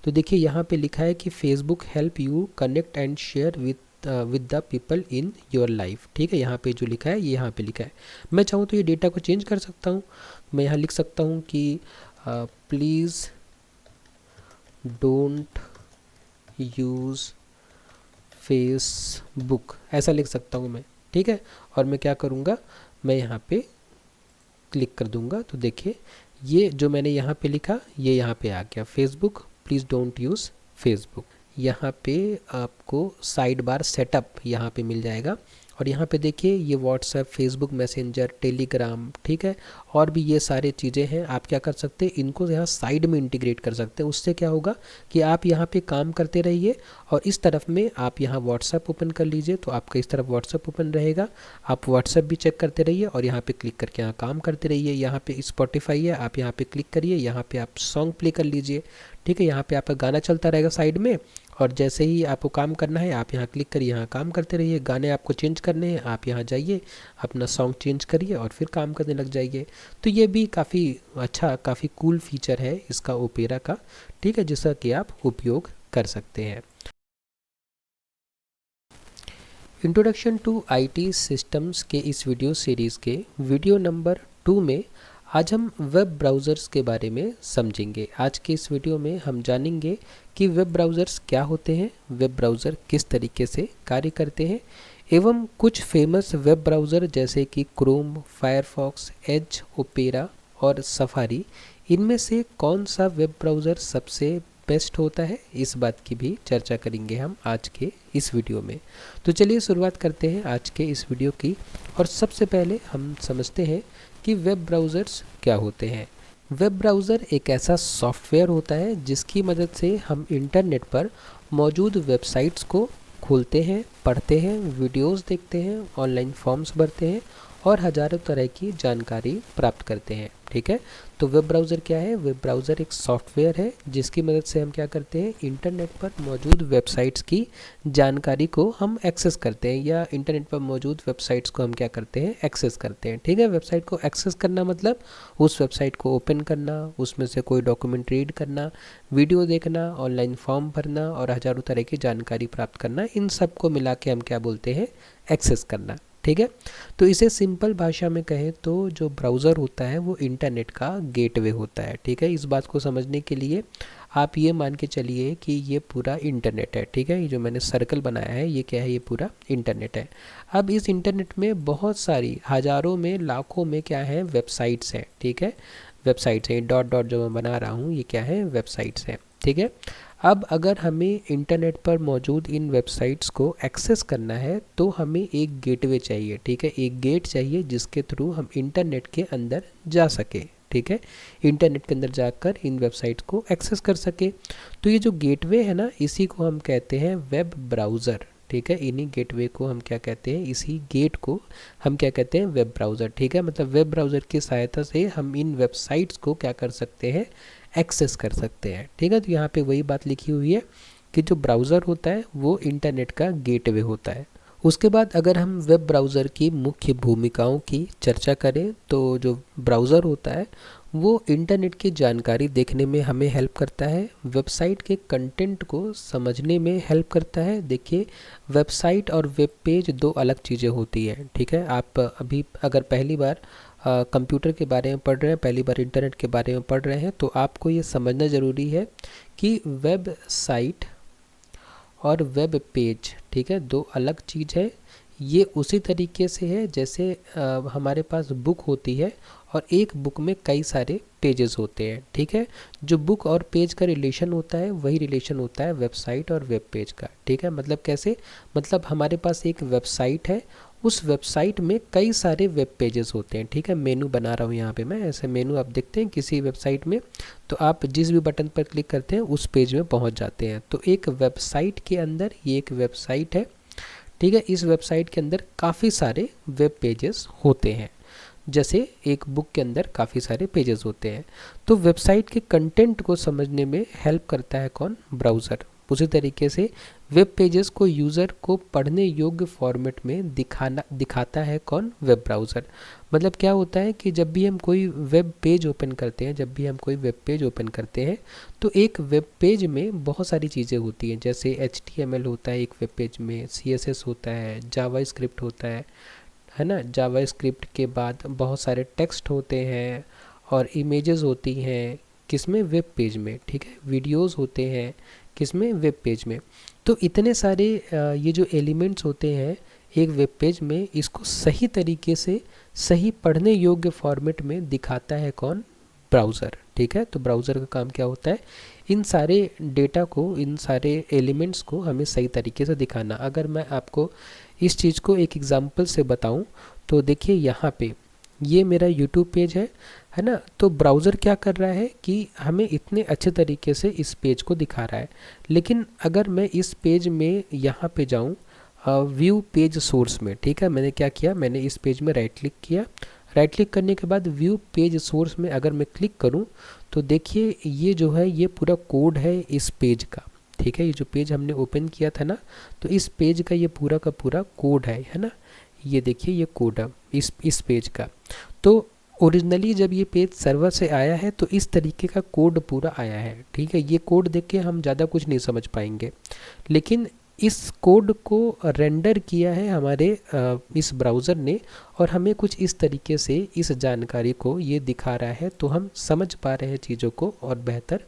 तो देखिए यहाँ पे लिखा है कि Facebook help you connect and share with the people in your life. ठीक है, यहाँ पे जो लिखा है ये यहाँ पे लिखा है। मैं चाहूँ तो ये डेटा को चेंज कर सकता हूँ। मैं यहाँ लिख सकता हूँ कि प्लीज़ डोंट यूज़ फेसबुक, ऐसा लिख सकता हूँ मैं। ठीक है, और मैं क्या करूँगा, मैं यहाँ पे क्लिक कर दूँगा तो देखिए ये जो मैंने यहाँ पे लिखा ये यहाँ पे आ गया, Facebook please don't use Facebook. यहाँ पे आपको साइड बार सेटअप यहाँ पे मिल जाएगा, और यहाँ पे देखिए ये व्हाट्सएप, फेसबुक मैसेंजर, टेलीग्राम, ठीक है, और भी ये सारे चीज़ें हैं। आप क्या कर सकते हैं, इनको यहाँ साइड में इंटीग्रेट कर सकते हैं। उससे क्या होगा कि आप यहाँ पे काम करते रहिए और इस तरफ में आप यहाँ व्हाट्सएप ओपन कर लीजिए तो आपका इस तरफ व्हाट्सएप ओपन रहेगा। आप व्हाट्सएप भी चेक करते रहिए और यहाँ पे क्लिक करके यहाँ काम करते रहिए। यहाँ पे स्पॉटिफाई है, आप यहाँ पे क्लिक करिए, यहाँ पे आप सॉन्ग प्ले कर लीजिए। ठीक है, यहाँ पे आपका गाना चलता रहेगा साइड में, और जैसे ही आपको काम करना है आप यहाँ क्लिक करिए, यहाँ काम करते रहिए। गाने आपको चेंज करने हैं, आप यहाँ जाइए, अपना सॉन्ग चेंज करिए और फिर काम करने लग जाइए। तो ये भी काफ़ी अच्छा, काफ़ी कूल फीचर है इसका ओपेरा का। ठीक है, जिसका कि आप उपयोग कर सकते हैं। इंट्रोडक्शन टू आईटी सिस्टम्स के इस वीडियो सीरीज़ के वीडियो नंबर 2 में आज हम वेब ब्राउज़र्स के बारे में समझेंगे। आज के इस वीडियो में हम जानेंगे कि वेब ब्राउज़र्स क्या होते हैं, वेब ब्राउज़र किस तरीके से कार्य करते हैं, एवं कुछ फेमस वेब ब्राउज़र जैसे कि क्रोम, फायरफॉक्स, एज, ओपेरा और सफारी, इनमें से कौन सा वेब ब्राउज़र सबसे बेस्ट होता है, इस बात की भी चर्चा करेंगे हम आज के इस वीडियो में। तो चलिए शुरुआत करते हैं आज के इस वीडियो की, और सबसे पहले हम समझते हैं कि वेब ब्राउज़र्स क्या होते हैं। वेब ब्राउज़र एक ऐसा सॉफ्टवेयर होता है जिसकी मदद से हम इंटरनेट पर मौजूद वेबसाइट्स को खोलते हैं, पढ़ते हैं, वीडियोस देखते हैं, ऑनलाइन फॉर्म्स भरते हैं और हज़ारों तरह की जानकारी प्राप्त करते हैं। ठीक है, तो वेब ब्राउज़र क्या है? वेब ब्राउज़र एक सॉफ्टवेयर है जिसकी मदद से हम क्या करते हैं, इंटरनेट पर मौजूद वेबसाइट्स की जानकारी को हम एक्सेस करते हैं, या इंटरनेट पर मौजूद वेबसाइट्स को हम क्या करते हैं, एक्सेस करते हैं। ठीक है, वेबसाइट को एक्सेस करना मतलब उस वेबसाइट को ओपन करना, उसमें से कोई डॉक्यूमेंट रीड करना, वीडियो देखना, ऑनलाइन फॉर्म भरना और हज़ारों तरह की जानकारी प्राप्त करना, इन सब को मिला के हम क्या बोलते हैं, एक्सेस करना। ठीक है, तो इसे सिंपल भाषा में कहें तो जो ब्राउज़र होता है वो इंटरनेट का गेटवे होता है। ठीक है, इस बात को समझने के लिए आप ये मान के चलिए कि ये पूरा इंटरनेट है। ठीक है, ये जो मैंने सर्कल बनाया है ये क्या है, ये पूरा इंटरनेट है। अब इस इंटरनेट में बहुत सारी, हज़ारों में, लाखों में क्या है, वेबसाइट्स हैं। ठीक है, वेबसाइट्स हैं, डॉट डॉट जो मैं बना रहा हूँ ये क्या है, वेबसाइट्स हैं। ठीक है, अब अगर हमें इंटरनेट पर मौजूद इन वेबसाइट्स को एक्सेस करना है तो हमें एक गेटवे चाहिए। ठीक है, एक गेट चाहिए जिसके थ्रू हम इंटरनेट के अंदर जा सके। ठीक है, इंटरनेट के अंदर जाकर इन वेबसाइट्स को एक्सेस कर सके। तो ये जो गेटवे है ना, इसी को हम कहते हैं वेब ब्राउज़र। ठीक है, इन्हीं गेटवे को हम क्या कहते हैं, इसी गेट को हम क्या कहते हैं, वेब ब्राउज़र। ठीक है, मतलब वेब ब्राउज़र की सहायता से हम इन वेबसाइट्स को क्या कर सकते हैं, एक्सेस कर सकते हैं। ठीक है, तो यहाँ पे वही बात लिखी हुई है कि जो ब्राउज़र होता है वो इंटरनेट का गेटवे होता है। उसके बाद अगर हम वेब ब्राउज़र की मुख्य भूमिकाओं की चर्चा करें तो जो ब्राउज़र होता है वो इंटरनेट की जानकारी देखने में हमें हेल्प करता है, वेबसाइट के कंटेंट को समझने में हेल्प करता है। देखिए, वेबसाइट और वेब पेज दो अलग चीज़ें होती हैं। ठीक है, आप अभी अगर पहली बार कंप्यूटर के बारे में पढ़ रहे हैं, पहली बार इंटरनेट के बारे में पढ़ रहे हैं, तो आपको ये समझना ज़रूरी है कि वेब साइट और वेब पेज, ठीक है, दो अलग चीज़ है। ये उसी तरीके से है जैसे हमारे पास बुक होती है और एक बुक में कई सारे पेजेस होते हैं। ठीक है, जो बुक और पेज का रिलेशन होता है वही रिलेशन होता है वेबसाइट और वेब पेज का। ठीक है, मतलब कैसे, मतलब हमारे पास एक वेबसाइट है, उस वेबसाइट में कई सारे वेब पेजेस होते हैं। ठीक है, मेनू बना रहा हूँ यहाँ पे मैं, ऐसे मेनू आप देखते हैं किसी वेबसाइट में, तो आप जिस भी बटन पर क्लिक करते हैं उस पेज में पहुँच जाते हैं। तो एक वेबसाइट के अंदर, ये एक वेबसाइट है। ठीक है, इस वेबसाइट के अंदर काफ़ी सारे वेब पेजेस होते हैं, जैसे एक बुक के अंदर काफ़ी सारे पेजेस होते हैं। तो वेबसाइट के कंटेंट को समझने में हेल्प करता है कौन, ब्राउज़र। उसी तरीके से वेब पेजेस को यूज़र को पढ़ने योग्य फॉर्मेट में दिखाता है कौन? Web browser. मतलब क्या होता है कि जब भी हम कोई वेब पेज ओपन करते हैं, तो एक वेब पेज में बहुत सारी चीज़ें होती हैं, जैसे HTML होता है एक वेब पेज में, CSS होता है, जावास्क्रिप्ट होता है ना। जावास्क्रिप्ट के बाद बहुत सारे टेक्स्ट होते हैं और इमेजेस होती हैं किसमें? वेब पेज में, ठीक है। वीडियोस होते हैं किसमें? वेब पेज में। तो इतने सारे ये जो एलिमेंट्स होते हैं एक वेब पेज में, इसको सही तरीके से सही पढ़ने योग्य फॉर्मेट में दिखाता है कौन? ब्राउज़र, ठीक है। तो ब्राउज़र का काम क्या होता है? इन सारे डेटा को, इन सारे एलिमेंट्स को हमें सही तरीके से दिखाना। अगर मैं आपको इस चीज़ को एक एग्जांपल से बताऊं तो देखिए यहाँ पे ये मेरा YouTube पेज है ना। तो ब्राउज़र क्या कर रहा है कि हमें इतने अच्छे तरीके से इस पेज को दिखा रहा है, लेकिन अगर मैं इस पेज में यहाँ पे जाऊँ व्यू पेज सोर्स में, ठीक है, मैंने क्या किया, मैंने इस पेज में राइट क्लिक किया। राइट क्लिक करने के बाद व्यू पेज सोर्स में अगर मैं क्लिक करूं तो देखिए ये जो है ये पूरा कोड है इस पेज का, ठीक है। ये जो पेज हमने ओपन किया था ना, तो इस पेज का ये पूरा का पूरा कोड है ना। ये देखिए ये कोड है इस पेज का। तो ओरिजिनली जब ये पेज सर्वर से आया है तो इस तरीके का कोड पूरा आया है, ठीक है। ये कोड देख के हम ज़्यादा कुछ नहीं समझ पाएंगे, लेकिन इस कोड को रेंडर किया है हमारे इस ब्राउज़र ने और हमें कुछ इस तरीके से इस जानकारी को ये दिखा रहा है, तो हम समझ पा रहे हैं चीज़ों को और बेहतर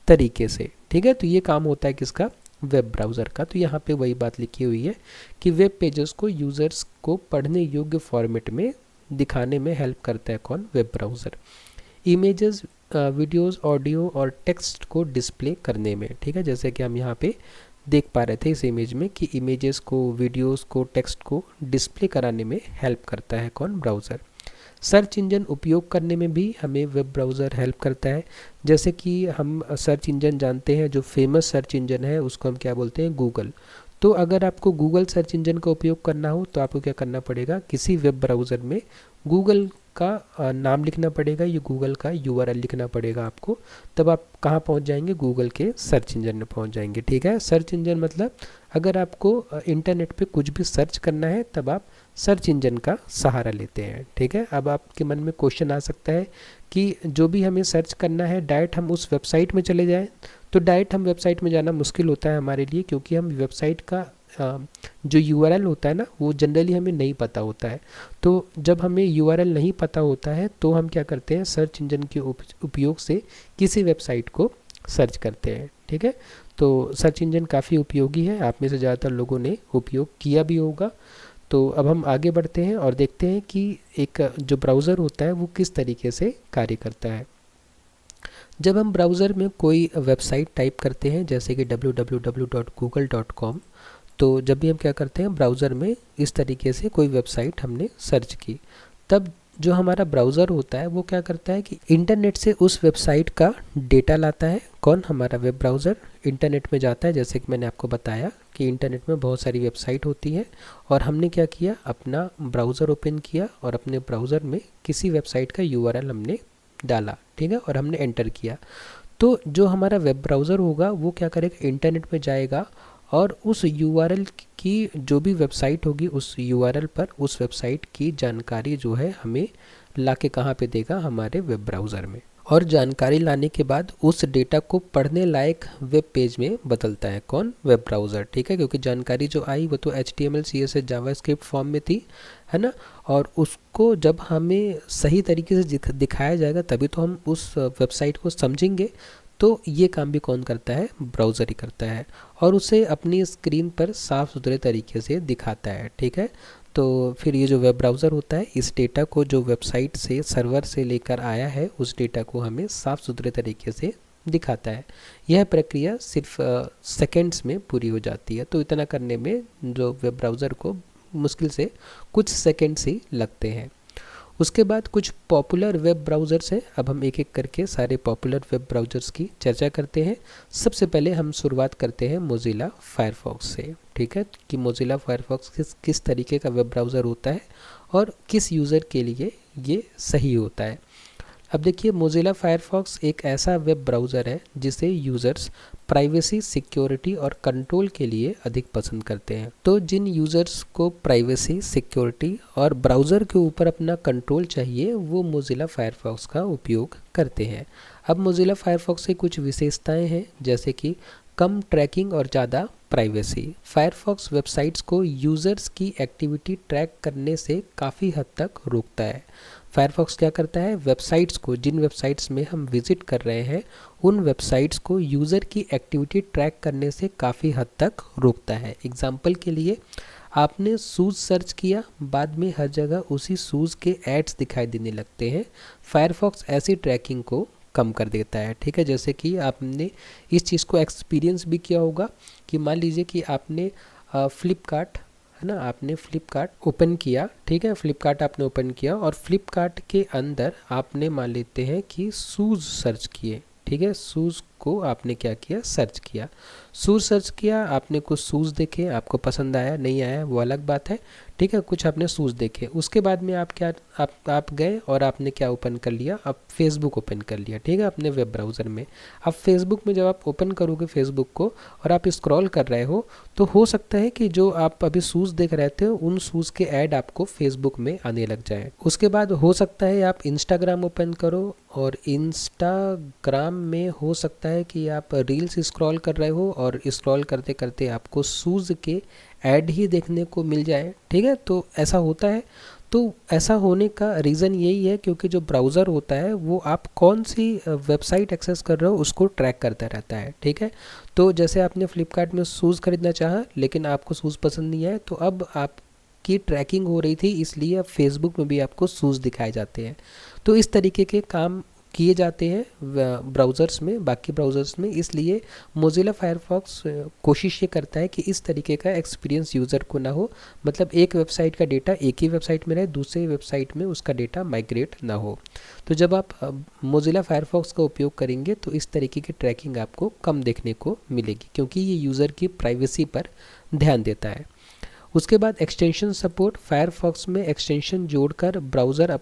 तरीके से, ठीक है। तो ये काम होता है किसका? वेब ब्राउज़र का। तो यहाँ पे वही बात लिखी हुई है कि वेब पेजेस को यूज़र्स को पढ़ने योग्य फॉर्मेट में दिखाने में हेल्प करता है कौन? Web browser. Images, videos, audio और टेक्स्ट को डिस्प्ले करने में, ठीक है। जैसे कि हम यहाँ पे देख पा रहे थे इस इमेज में कि इमेजेस को, वीडियोस को, टेक्स्ट को डिस्प्ले कराने में हेल्प करता है कौन? ब्राउज़र। सर्च इंजन उपयोग करने में भी हमें वेब ब्राउज़र हेल्प करता है। जैसे कि हम सर्च इंजन जानते हैं, जो फेमस सर्च इंजन है उसको हम क्या बोलते हैं? गूगल। तो अगर आपको गूगल सर्च इंजन का उपयोग करना हो तो आपको क्या करना पड़ेगा? किसी वेब ब्राउज़र में गूगल का नाम लिखना पड़ेगा, ये गूगल का URL लिखना पड़ेगा आपको, तब आप कहाँ पहुँच जाएंगे? गूगल के सर्च इंजन में पहुँच जाएंगे, ठीक है। सर्च इंजन मतलब अगर आपको इंटरनेट पे कुछ भी सर्च करना है तब आप सर्च इंजन का सहारा लेते हैं, ठीक है। अब आपके मन में क्वेश्चन आ सकता है कि जो भी हमें सर्च करना है डायरेक्ट हम उस वेबसाइट में चले जाएं, तो डायरेक्ट हम वेबसाइट में जाना मुश्किल होता है हमारे लिए, क्योंकि हम वेबसाइट का जो URL होता है ना वो जनरली हमें नहीं पता होता है। तो जब हमें URL नहीं पता होता है तो हम क्या करते हैं? सर्च इंजन के उपयोग से किसी वेबसाइट को सर्च करते हैं, ठीक है। तो सर्च इंजन काफ़ी उपयोगी है, आप में से ज़्यादातर लोगों ने उपयोग किया भी होगा। तो अब हम आगे बढ़ते हैं और देखते हैं कि एक जो ब्राउज़र होता है वो किस तरीके से कार्य करता है। जब हम ब्राउज़र में कोई वेबसाइट टाइप करते हैं, जैसे कि www.google.com, तो जब भी हम क्या करते हैं? ब्राउज़र में इस तरीके से कोई वेबसाइट हमने सर्च की, तब जो हमारा ब्राउज़र होता है वो क्या करता है कि इंटरनेट से उस वेबसाइट का डेटा लाता है। कौन? हमारा वेब ब्राउज़र इंटरनेट में जाता है। जैसे कि मैंने आपको बताया कि इंटरनेट में बहुत सारी वेबसाइट होती है और हमने क्या किया? अपना ब्राउज़र ओपन किया और अपने ब्राउज़र में किसी वेबसाइट का URL हमने डाला, ठीक है, और हमने एंटर किया। तो जो हमारा वेब ब्राउज़र होगा वो क्या करेगा? इंटरनेट में जाएगा और उस URL की जो भी वेबसाइट होगी उस URL पर उस वेबसाइट की जानकारी जो है हमें लाके कहाँ पे देगा? हमारे वेब ब्राउज़र में। और जानकारी लाने के बाद उस डेटा को पढ़ने लायक वेब पेज में बदलता है कौन? वेब ब्राउज़र, ठीक है। क्योंकि जानकारी जो आई वो तो HTML CSS जावास्क्रिप्ट फॉर्म में थी, है ना, और उसको जब हमें सही तरीके से दिखाया जाएगा तभी तो हम उस वेबसाइट को समझेंगे। तो ये काम भी कौन करता है? ब्राउज़र ही करता है, और उसे अपनी स्क्रीन पर साफ़ सुथरे तरीके से दिखाता है, ठीक है। तो फिर ये जो वेब ब्राउज़र होता है इस डेटा को जो वेबसाइट से, सर्वर से लेकर आया है, उस डेटा को हमें साफ़ सुथरे तरीके से दिखाता है। यह प्रक्रिया सिर्फ सेकंड्स में पूरी हो जाती है। तो इतना करने में जो वेब ब्राउज़र को मुश्किल से कुछ सेकंड्स ही लगते हैं। उसके बाद कुछ पॉपुलर वेब ब्राउज़र्स हैं। अब हम एक एक करके सारे पॉपुलर वेब ब्राउज़र्स की चर्चा करते हैं। सबसे पहले हम शुरुआत करते हैं मोज़िला फायरफॉक्स से, ठीक है, कि मोज़िला फायरफॉक्स किस तरीके का वेब ब्राउज़र होता है और किस यूज़र के लिए ये सही होता है। अब देखिए, मोज़िला फायरफॉक्स एक ऐसा वेब ब्राउज़र है जिसे यूज़र्स प्राइवेसी, सिक्योरिटी और कंट्रोल के लिए अधिक पसंद करते हैं। तो जिन यूज़र्स को प्राइवेसी, सिक्योरिटी और ब्राउज़र के ऊपर अपना कंट्रोल चाहिए वो मोज़िला फायरफॉक्स का उपयोग करते हैं। अब मोज़िला फायरफॉक्स की कुछ विशेषताएं हैं, जैसे कि कम ट्रैकिंग और ज़्यादा प्राइवेसी। फायरफॉक्स वेबसाइट्स को यूज़र्स की एक्टिविटी ट्रैक करने से काफ़ी हद तक रोकता है। फायरफॉक्स क्या करता है, वेबसाइट्स को, जिन वेबसाइट्स में हम विजिट कर रहे हैं उन वेबसाइट्स को यूज़र की एक्टिविटी ट्रैक करने से काफ़ी हद तक रोकता है। एग्जाम्पल के लिए आपने शूज़ सर्च किया, बाद में हर जगह उसी शूज़ के एड्स दिखाई देने लगते हैं। फायरफॉक्स ऐसी ट्रैकिंग को कम कर देता है। ठीक है, जैसे कि आपने इस चीज़ को एक्सपीरियंस भी किया होगा कि मान लीजिए कि आपने फ्लिपकार्ट, है ना, आपने फ्लिपकार्ट ओपन किया। ठीक है, फ्लिपकार्ट आपने ओपन किया और फ्लिपकार्ट के अंदर आपने मान लेते हैं कि शूज़ सर्च किए। ठीक है, शूज़ को आपने क्या किया, सर्च किया। शूज़ सर्च किया, आपने कुछ शूज़ देखे, आपको पसंद आया नहीं आया वो अलग बात है। ठीक है, कुछ आपने शूज़ देखे, उसके बाद में आप गए और आपने क्या ओपन कर लिया, अब फेसबुक ओपन कर लिया। ठीक है, अपने वेब ब्राउज़र में। अब फेसबुक में जब आप ओपन करोगे फेसबुक को और आप स्क्रॉल कर रहे हो तो हो सकता है कि जो आप अभी शूज़ देख रहे थे उन शूज़ के ऐड आपको फेसबुक में आने लग जाए। उसके बाद हो सकता है आप इंस्टाग्राम ओपन करो और इंस्टाग्राम में हो सकता है कि आप रील्स स्क्रॉल कर रहे हो और स्क्रॉल करते करते आपको शूज़ के ऐड ही देखने को मिल जाए। ठीक है, तो ऐसा होता है। तो ऐसा होने का रीज़न यही है क्योंकि जो ब्राउज़र होता है वो आप कौन सी वेबसाइट एक्सेस कर रहे हो उसको ट्रैक करता रहता है। ठीक है, तो जैसे आपने फ्लिपकार्ट में शूज़ खरीदना चाहा लेकिन आपको शूज़ पसंद नहीं आए, तो अब आपकी ट्रैकिंग हो रही थी, इसलिए अब फेसबुक में भी आपको शूज़ दिखाए जाते हैं। तो इस तरीके के काम किए जाते हैं ब्राउज़र्स में, बाकी ब्राउज़र्स में। इसलिए मोज़िला फायरफॉक्स कोशिश ये करता है कि इस तरीके का एक्सपीरियंस यूज़र को ना हो, मतलब एक वेबसाइट का डेटा एक ही वेबसाइट में रहे, दूसरे वेबसाइट में उसका डेटा माइग्रेट ना हो। तो जब आप मोज़िला फायरफॉक्स का उपयोग करेंगे तो इस तरीके की ट्रैकिंग आपको कम देखने को मिलेगी, क्योंकि ये यूज़र की प्राइवेसी पर ध्यान देता है। उसके बाद एक्सटेंशन सपोर्ट। फायरफॉक्स में एक्सटेंशन जोड़कर ब्राउज़र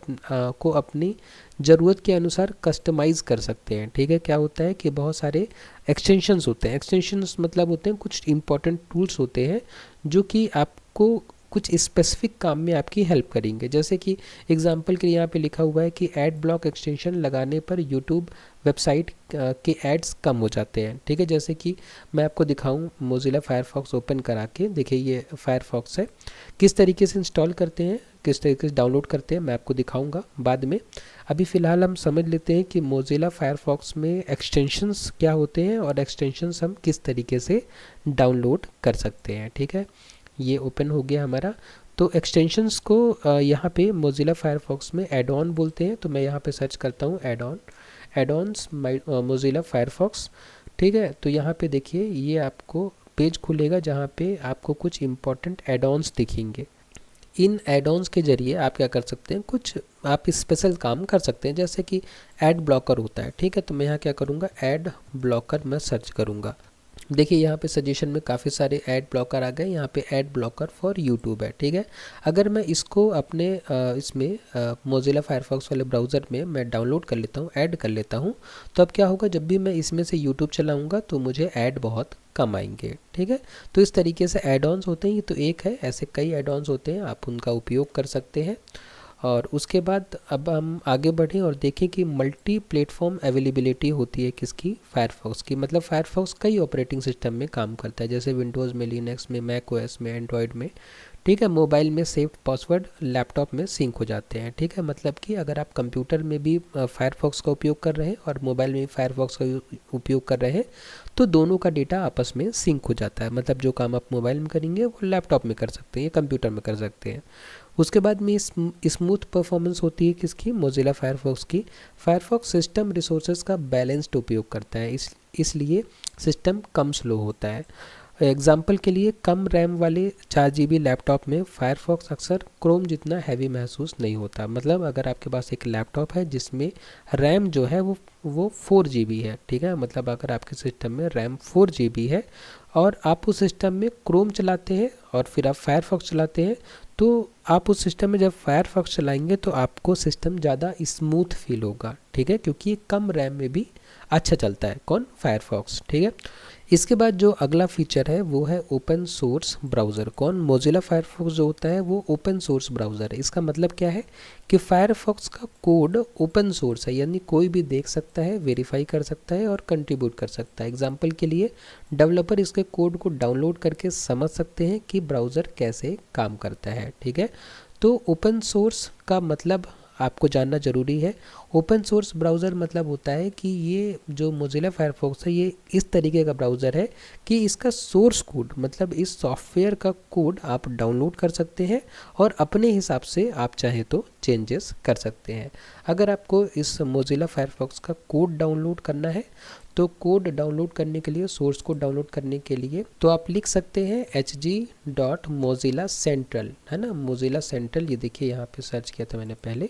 को अपनी ज़रूरत के अनुसार कस्टमाइज़ कर सकते हैं। ठीक है, क्या होता है कि बहुत सारे एक्सटेंशंस होते हैं। एक्सटेंशंस मतलब होते हैं कुछ इंपॉर्टेंट टूल्स होते हैं जो कि आपको कुछ स्पेसिफिक काम में आपकी हेल्प करेंगे। जैसे कि एग्जांपल के लिए यहाँ पे लिखा हुआ है कि एड ब्लॉक एक्सटेंशन लगाने पर यूट्यूब वेबसाइट के एड्स कम हो जाते हैं। ठीक है, जैसे कि मैं आपको दिखाऊं मोज़िला फायरफॉक्स ओपन करा के, देखिए ये फायरफॉक्स है, किस तरीके से इंस्टॉल करते हैं, किस तरीके से डाउनलोड करते हैं मैं आपको दिखाऊंगा बाद में। अभी फ़िलहाल हम समझ लेते हैं कि मोज़िला फायरफॉक्स में एक्सटेंशंस क्या होते हैं और एक्सटेंशंस हम किस तरीके से डाउनलोड कर सकते हैं। ठीक है, ये ओपन हो गया हमारा। तो एक्सटेंशंस को यहाँ पे मोज़िला फायरफॉक्स में एड ऑन बोलते हैं। तो मैं यहाँ पे सर्च करता हूँ एड ऑन्स मोज़िला फायरफॉक्स। ठीक है, तो यहाँ पे देखिए ये आपको पेज खुलेगा जहाँ पे आपको कुछ इम्पॉर्टेंट एड ऑन्स दिखेंगे। इन एड ऑन्स के ज़रिए आप क्या कर सकते हैं, कुछ आप स्पेशल काम कर सकते हैं, जैसे कि एड ब्लॉकर होता है। ठीक है, तो मैं यहाँ क्या करूँगा, एड ब्लॉकर मैं सर्च करूँगा। देखिए यहाँ पे सजेशन में काफ़ी सारे ऐड ब्लॉकर आ गए। यहाँ पे ऐड ब्लॉकर फॉर यूट्यूब है। ठीक है, अगर मैं इसको अपने इसमें मोज़िला फायरफॉक्स वाले ब्राउज़र में मैं डाउनलोड कर लेता हूँ, ऐड कर लेता हूँ, तो अब क्या होगा, जब भी मैं इसमें से यूट्यूब चलाऊँगा तो मुझे ऐड बहुत कम आएंगे। ठीक है, तो इस तरीके से ऐड ऑन्स होते हैं। ये तो एक है, ऐसे कई ऐड ऑन्स होते हैं, आप उनका उपयोग कर सकते हैं। और उसके बाद अब हम आगे बढ़ें और देखें कि मल्टी प्लेटफॉर्म अवेलेबिलिटी होती है किसकी, फायरफॉक्स की। मतलब फायरफॉक्स कई ऑपरेटिंग सिस्टम में काम करता है, जैसे विंडोज़ में, लिनक्स में, मैक ओएस में, एंड्रॉयड में। ठीक है, मोबाइल में सेव पासवर्ड लैपटॉप में सिंक हो जाते हैं। ठीक है, मतलब कि अगर आप कंप्यूटर में भी फायरफॉक्स का उपयोग कर रहे हैं और मोबाइल में भी फायरफॉक्स का उपयोग कर रहे हैं तो दोनों का डेटा आपस में सिंक हो जाता है। मतलब जो काम आप मोबाइल में करेंगे वो लैपटॉप में कर सकते हैं या कंप्यूटर में कर सकते हैं। उसके बाद में स्मूथ परफॉर्मेंस होती है किसकी, मोज़िला फायरफॉक्स की। फायरफॉक्स सिस्टम रिसोर्सेज का बैलेंस्ड उपयोग करता है, इसलिए सिस्टम कम स्लो होता है। एग्जाम्पल के लिए कम रैम वाले 4 GB लैपटॉप में फायरफॉक्स अक्सर क्रोम जितना हैवी महसूस नहीं होता। मतलब अगर आपके पास एक लैपटॉप है जिसमें रैम जो है वो 4 GB है। ठीक है, मतलब अगर आपके सिस्टम में रैम 4 GB है और आप उस सिस्टम में क्रोम चलाते हैं और फिर आप फायरफॉक्स चलाते हैं, तो आप उस सिस्टम में जब फायरफॉक्स चलाएंगे तो आपको सिस्टम ज़्यादा स्मूथ फील होगा। ठीक है, क्योंकि ये कम रैम में भी अच्छा चलता है, कौन, फायरफॉक्स। ठीक है, इसके बाद जो अगला फीचर है वो है ओपन सोर्स ब्राउज़र। कौन? मोजिला फायरफॉक्स जो होता है वो ओपन सोर्स ब्राउज़र है। इसका मतलब क्या है कि फायरफॉक्स का कोड ओपन सोर्स है, यानी कोई भी देख सकता है, वेरीफाई कर सकता है और कंट्रीब्यूट कर सकता है। एग्जाम्पल के लिए डेवलपर इसके कोड को डाउनलोड करके समझ सकते हैं कि ब्राउज़र कैसे काम करता है। ठीक है, तो ओपन सोर्स का मतलब आपको जानना ज़रूरी है। ओपन सोर्स ब्राउज़र मतलब होता है कि ये जो मोजिला फायरफॉक्स है ये इस तरीके का ब्राउज़र है कि इसका सोर्स कोड, मतलब इस सॉफ्टवेयर का कोड आप डाउनलोड कर सकते हैं और अपने हिसाब से आप चाहे तो चेंजेस कर सकते हैं। अगर आपको इस मोजिला फायरफॉक्स का कोड डाउनलोड करना है तो कोड डाउनलोड करने के लिए, सोर्स कोड डाउनलोड करने के लिए तो आप लिख सकते हैं hg.mozilla central, है ना, मोजिला सेंट्रल। ये देखिए यहाँ पे सर्च किया था मैंने पहले,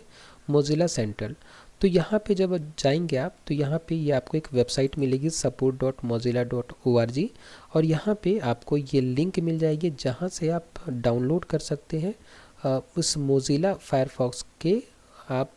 मोजिला सेंट्रल। तो यहाँ पे जब जाएंगे आप तो यहाँ पे ये आपको एक वेबसाइट मिलेगी support.mozilla.org और यहाँ पे आपको ये लिंक मिल जाएगी जहाँ से आप डाउनलोड कर सकते हैं उस मोजिला फायरफॉक्स के आप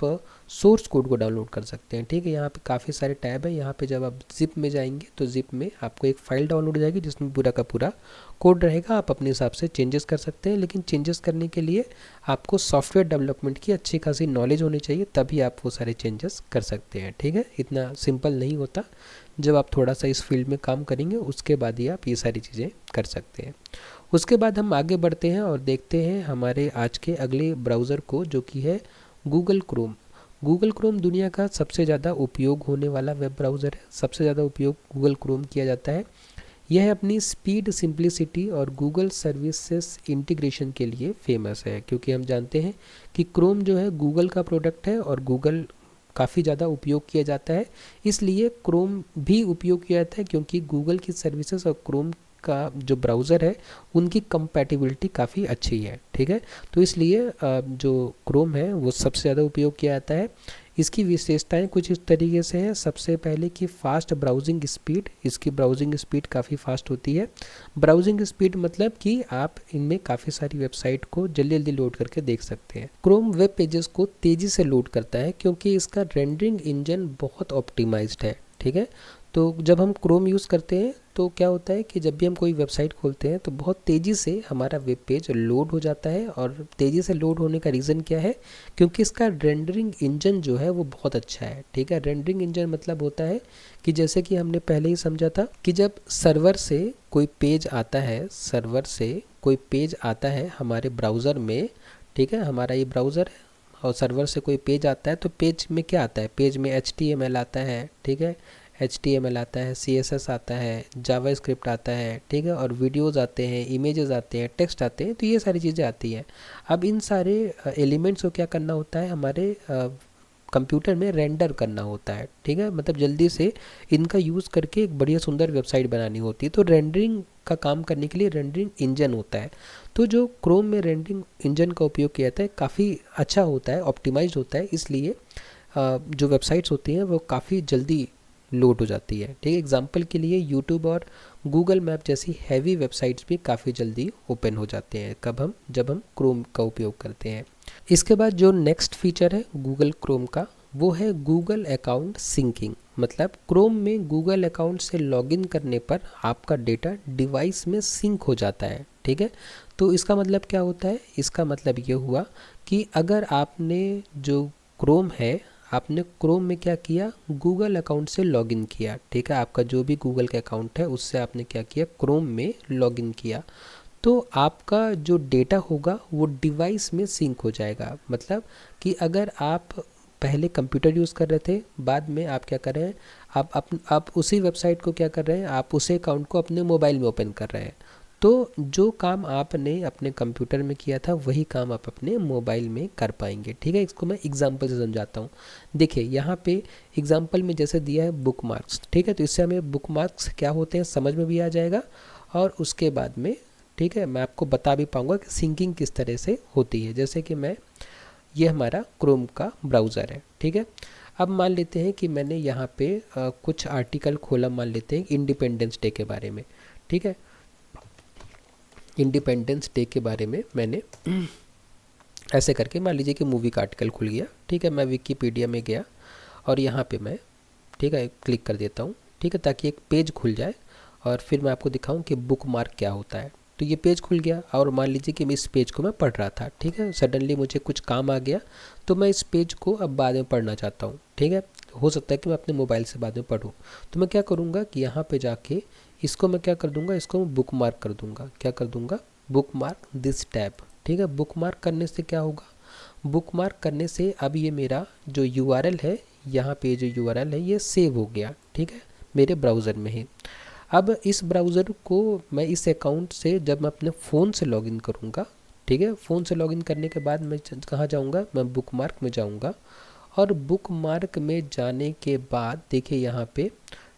सोर्स कोड को डाउनलोड कर सकते हैं। ठीक है, यहाँ पे काफ़ी सारे टैब है। यहाँ पे जब आप जिप में जाएंगे तो जिप में आपको एक फ़ाइल डाउनलोड हो जाएगी जिसमें पूरा का पूरा कोड रहेगा। आप अपने हिसाब से चेंजेस कर सकते हैं, लेकिन चेंजेस करने के लिए आपको सॉफ्टवेयर डेवलपमेंट की अच्छी खासी नॉलेज होनी चाहिए, तभी आप वो सारे चेंजेस कर सकते हैं। ठीक है, इतना सिंपल नहीं होता। जब आप थोड़ा सा इस फील्ड में काम करेंगे उसके बाद ही आप ये सारी चीज़ें कर सकते हैं। उसके बाद हम आगे बढ़ते हैं और देखते हैं हमारे आज के अगले ब्राउज़र को, जो कि है गूगल क्रोम। गूगल क्रोम दुनिया का सबसे ज़्यादा उपयोग होने वाला वेब ब्राउज़र है। सबसे ज़्यादा उपयोग गूगल क्रोम किया जाता है। यह अपनी स्पीड, सिंप्लिसिटी और गूगल सर्विसेज इंटीग्रेशन के लिए फेमस है, क्योंकि हम जानते हैं कि क्रोम जो है गूगल का प्रोडक्ट है और गूगल काफ़ी ज़्यादा उपयोग किया जाता है, इसलिए क्रोम भी उपयोग किया जाता है, क्योंकि गूगल की सर्विसेज और क्रोम का जो ब्राउज़र है उनकी कंपैटिबिलिटी काफ़ी अच्छी है। ठीक है, तो इसलिए जो क्रोम है वो सबसे ज़्यादा उपयोग किया जाता है। इसकी विशेषताएं कुछ इस तरीके से हैं। सबसे पहले कि फ़ास्ट ब्राउजिंग स्पीड, इसकी ब्राउजिंग स्पीड काफ़ी फ़ास्ट होती है। ब्राउजिंग स्पीड मतलब कि आप इनमें काफ़ी सारी वेबसाइट को जल्दी जल्दी लोड करके देख सकते हैं। क्रोम वेब पेजेस को तेज़ी से लोड करता है क्योंकि इसका रेंडरिंग इंजन बहुत ऑप्टिमाइज्ड है। ठीक है, तो जब हम क्रोम यूज़ करते हैं तो क्या होता है कि जब भी हम कोई वेबसाइट खोलते हैं तो बहुत तेज़ी से हमारा वेब पेज लोड हो जाता है। और तेज़ी से लोड होने का रीज़न क्या है? क्योंकि इसका रेंडरिंग इंजन जो है वो बहुत अच्छा है। ठीक है, रेंडरिंग इंजन मतलब होता है कि जैसे कि हमने पहले ही समझा था कि जब सर्वर से कोई पेज आता है, सर्वर से कोई पेज आता है हमारे ब्राउज़र में, ठीक है, हमारा ये ब्राउज़र है और सर्वर से कोई पेज आता है तो पेज में क्या आता है? पेज में HTML आता है। ठीक है, HTML आता है, CSS आता है, जावास्क्रिप्ट आता है। ठीक है, और वीडियोस आते हैं, इमेजेस आते हैं, टेक्स्ट आते हैं, तो ये सारी चीज़ें आती हैं। अब इन सारे एलिमेंट्स को क्या करना होता है? हमारे कंप्यूटर में रेंडर करना होता है। ठीक है, मतलब जल्दी से इनका यूज़ करके एक बढ़िया सुंदर वेबसाइट बनानी होती है। तो रेंडरिंग का काम करने के लिए रेंडरिंग इंजन होता है। तो जो क्रोम में रेंडरिंग इंजन का उपयोग किया जाता है काफ़ी अच्छा होता है, ऑप्टिमाइज होता है, इसलिए जो वेबसाइट्स होती हैं वो काफ़ी जल्दी लोड हो जाती है। ठीक है, एग्जांपल के लिए यूट्यूब और गूगल मैप जैसी हैवी वेबसाइट्स भी काफ़ी जल्दी ओपन हो जाते हैं। जब हम क्रोम का उपयोग करते हैं। इसके बाद जो नेक्स्ट फीचर है गूगल क्रोम का वो है गूगल अकाउंट सिंकिंग। मतलब क्रोम में गूगल अकाउंट से लॉगिन करने पर आपका डेटा डिवाइस में सिंक हो जाता है। ठीक है, तो इसका मतलब क्या होता है? इसका मतलब ये हुआ कि अगर आपने जो क्रोम है, आपने क्रोम में क्या किया? गूगल अकाउंट से लॉगिन किया। ठीक है, आपका जो भी गूगल का अकाउंट है उससे आपने क्या किया? क्रोम में लॉगिन किया, तो आपका जो डेटा होगा वो डिवाइस में सिंक हो जाएगा। मतलब कि अगर आप पहले कंप्यूटर यूज़ कर रहे थे, बाद में आप क्या कर रहे हैं? आप उसी वेबसाइट को क्या कर रहे हैं? आप उसी अकाउंट को अपने मोबाइल में ओपन कर रहे हैं। तो जो काम आपने अपने कंप्यूटर में किया था वही काम आप अपने मोबाइल में कर पाएंगे। ठीक है, इसको मैं एग्जांपल से समझाता हूँ। देखिए यहाँ पे एग्जांपल में जैसे दिया है बुक मार्क्स। ठीक है, तो इससे हमें बुक मार्क्स क्या होते हैं समझ में भी आ जाएगा और उसके बाद में ठीक है मैं आपको बता भी पाऊँगा कि सिंकिंग किस तरह से होती है। जैसे कि ये हमारा क्रोम का ब्राउज़र है। ठीक है, अब मान लेते हैं कि मैंने यहाँ पे कुछ आर्टिकल खोला, मान लेते हैं इंडिपेंडेंस डे के बारे में। ठीक है, इंडिपेंडेंस डे के बारे में मैंने ऐसे करके मान लीजिए कि मूवी का आर्टिकल खुल गया। ठीक है, मैं विकीपीडिया में गया और यहाँ पे मैं ठीक है क्लिक कर देता हूँ। ठीक है, ताकि एक पेज खुल जाए और फिर मैं आपको दिखाऊं कि बुक मार्क क्या होता है। तो ये पेज खुल गया और मान लीजिए कि मैं इस पेज को मैं पढ़ रहा था, ठीक है, सडनली मुझे कुछ काम आ गया तो मैं इस पेज को अब बाद में पढ़ना चाहता हूँ, ठीक है। हो सकता है कि मैं अपने मोबाइल से बाद में पढूं, तो मैं क्या करूँगा कि यहाँ पे जाके इसको मैं क्या कर दूँगा, इसको मैं बुक मार्क कर दूँगा। क्या कर दूँगा, बुक मार्क दिस टैब, ठीक है। बुक मार्क करने से क्या होगा, बुक मार्क करने से अब ये मेरा जो URL है, यहाँ पे जो URL है ये सेव हो गया, ठीक है, मेरे ब्राउज़र में है। अब इस ब्राउज़र को मैं इस अकाउंट से जब मैं अपने फ़ोन से लॉगिन करूँगा, ठीक है, फ़ोन से लॉगिन करने के बाद मैं कहाँ जाऊँगा, मैं बुक मार्क में जाऊँगा और बुक मार्क में जाने के बाद देखिए यहाँ पे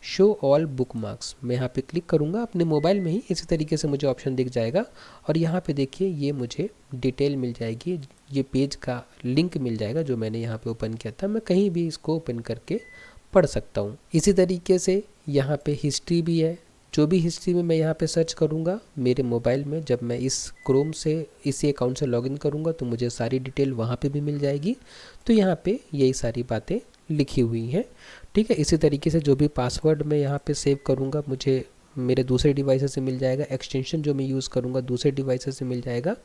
शो ऑल बुक मार्क्स, मैं यहाँ पे क्लिक करूँगा अपने मोबाइल में ही, इसी तरीके से मुझे ऑप्शन दिख जाएगा और यहाँ पे देखिए ये मुझे डिटेल मिल जाएगी, ये पेज का लिंक मिल जाएगा जो मैंने यहाँ पे ओपन किया था। मैं कहीं भी इसको ओपन करके पढ़ सकता हूँ। इसी तरीके से यहाँ पे हिस्ट्री भी है, जो भी हिस्ट्री में मैं यहाँ पे सर्च करूँगा मेरे मोबाइल में, जब मैं इस क्रोम से इसी अकाउंट से लॉगिन करूँगा तो मुझे सारी डिटेल वहाँ पे भी मिल जाएगी। तो यहाँ पे यही सारी बातें लिखी हुई हैं, ठीक है। इसी तरीके से जो भी पासवर्ड मैं यहाँ पे सेव करूँगा मुझे मेरे दूसरे डिवाइस से मिल जाएगा, एक्सटेंशन जो मैं यूज़ करूँगा दूसरे डिवाइस से मिल जाएगा।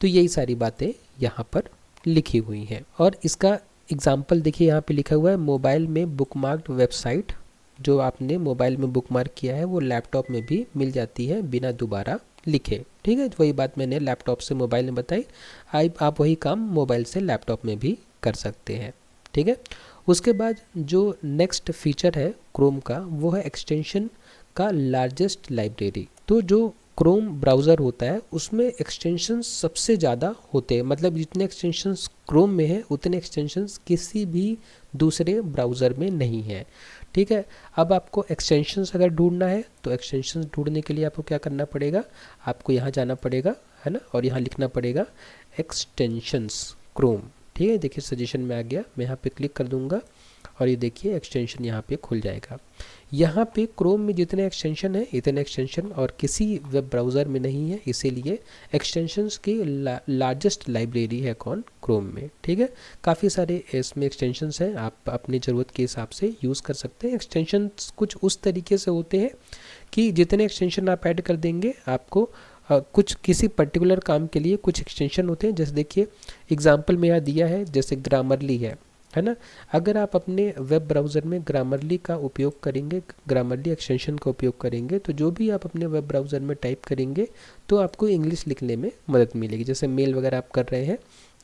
तो यही सारी बातें यहाँ पर लिखी हुई हैं और इसका एग्जाम्पल देखिए यहाँ पे लिखा हुआ है, मोबाइल में बुकमार्क्ड वेबसाइट, जो आपने मोबाइल में बुकमार्क किया है वो लैपटॉप में भी मिल जाती है बिना दोबारा लिखे, ठीक है। वही बात मैंने लैपटॉप से मोबाइल में बताई, आप वही काम मोबाइल से लैपटॉप में भी कर सकते हैं, ठीक है। उसके बाद जो नेक्स्ट फीचर है क्रोम का वो है एक्सटेंशन का लार्जेस्ट लाइब्रेरी। तो जो क्रोम ब्राउज़र होता है उसमें एक्सटेंशंस सबसे ज़्यादा होते हैं, मतलब जितने एक्सटेंशंस क्रोम में है उतने एक्सटेंशंस किसी भी दूसरे ब्राउज़र में नहीं है, ठीक है। अब आपको एक्सटेंशंस अगर ढूंढना है तो एक्सटेंशंस ढूंढने के लिए आपको क्या करना पड़ेगा, आपको यहाँ जाना पड़ेगा, है ना, और यहाँ लिखना पड़ेगा एक्सटेंशंस क्रोम, ठीक है। देखिए सजेशन में आ गया, मैं यहाँ पे क्लिक कर दूंगा और ये देखिए एक्सटेंशन यहाँ पे खुल जाएगा। यहाँ पे क्रोम में जितने एक्सटेंशन है इतने एक्सटेंशन और किसी वेब ब्राउज़र में नहीं है, इसीलिए एक्सटेंशंस की लार्जेस्ट लाइब्रेरी है कौन, क्रोम में, ठीक है। काफ़ी सारे इसमें एक्सटेंशंस हैं, आप अपनी ज़रूरत के हिसाब से यूज़ कर सकते हैं। एक्सटेंशंस कुछ उस तरीके से होते हैं कि जितने एक्सटेंशन आप ऐड कर देंगे आपको कुछ किसी पर्टिकुलर काम के लिए कुछ एक्सटेंशन होते हैं। जैसे देखिए एग्जाम्पल में यहाँ दिया है, जैसे ग्रामरली है ना, अगर आप अपने वेब ब्राउज़र में ग्रामरली का उपयोग करेंगे, ग्रामरली एक्सटेंशन का उपयोग करेंगे तो जो भी आप अपने वेब ब्राउज़र में टाइप करेंगे तो आपको इंग्लिश लिखने में मदद मिलेगी। जैसे मेल वगैरह आप कर रहे हैं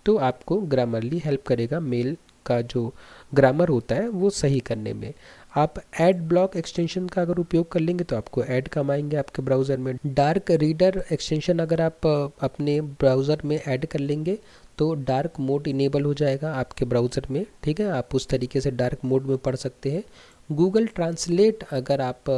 तो आपको ग्रामरली हेल्प करेगा मेल का जो ग्रामर होता है वो सही करने में। आप एड ब्लॉक एक्सटेंशन का अगर उपयोग कर लेंगे तो आपको ऐड कम आएंगे आपके ब्राउज़र में। डार्क रीडर एक्सटेंशन अगर आप अपने ब्राउज़र में ऐड कर लेंगे तो डार्क मोड इनेबल हो जाएगा आपके ब्राउज़र में, ठीक है, आप उस तरीके से डार्क मोड में पढ़ सकते हैं। गूगल ट्रांसलेट अगर आप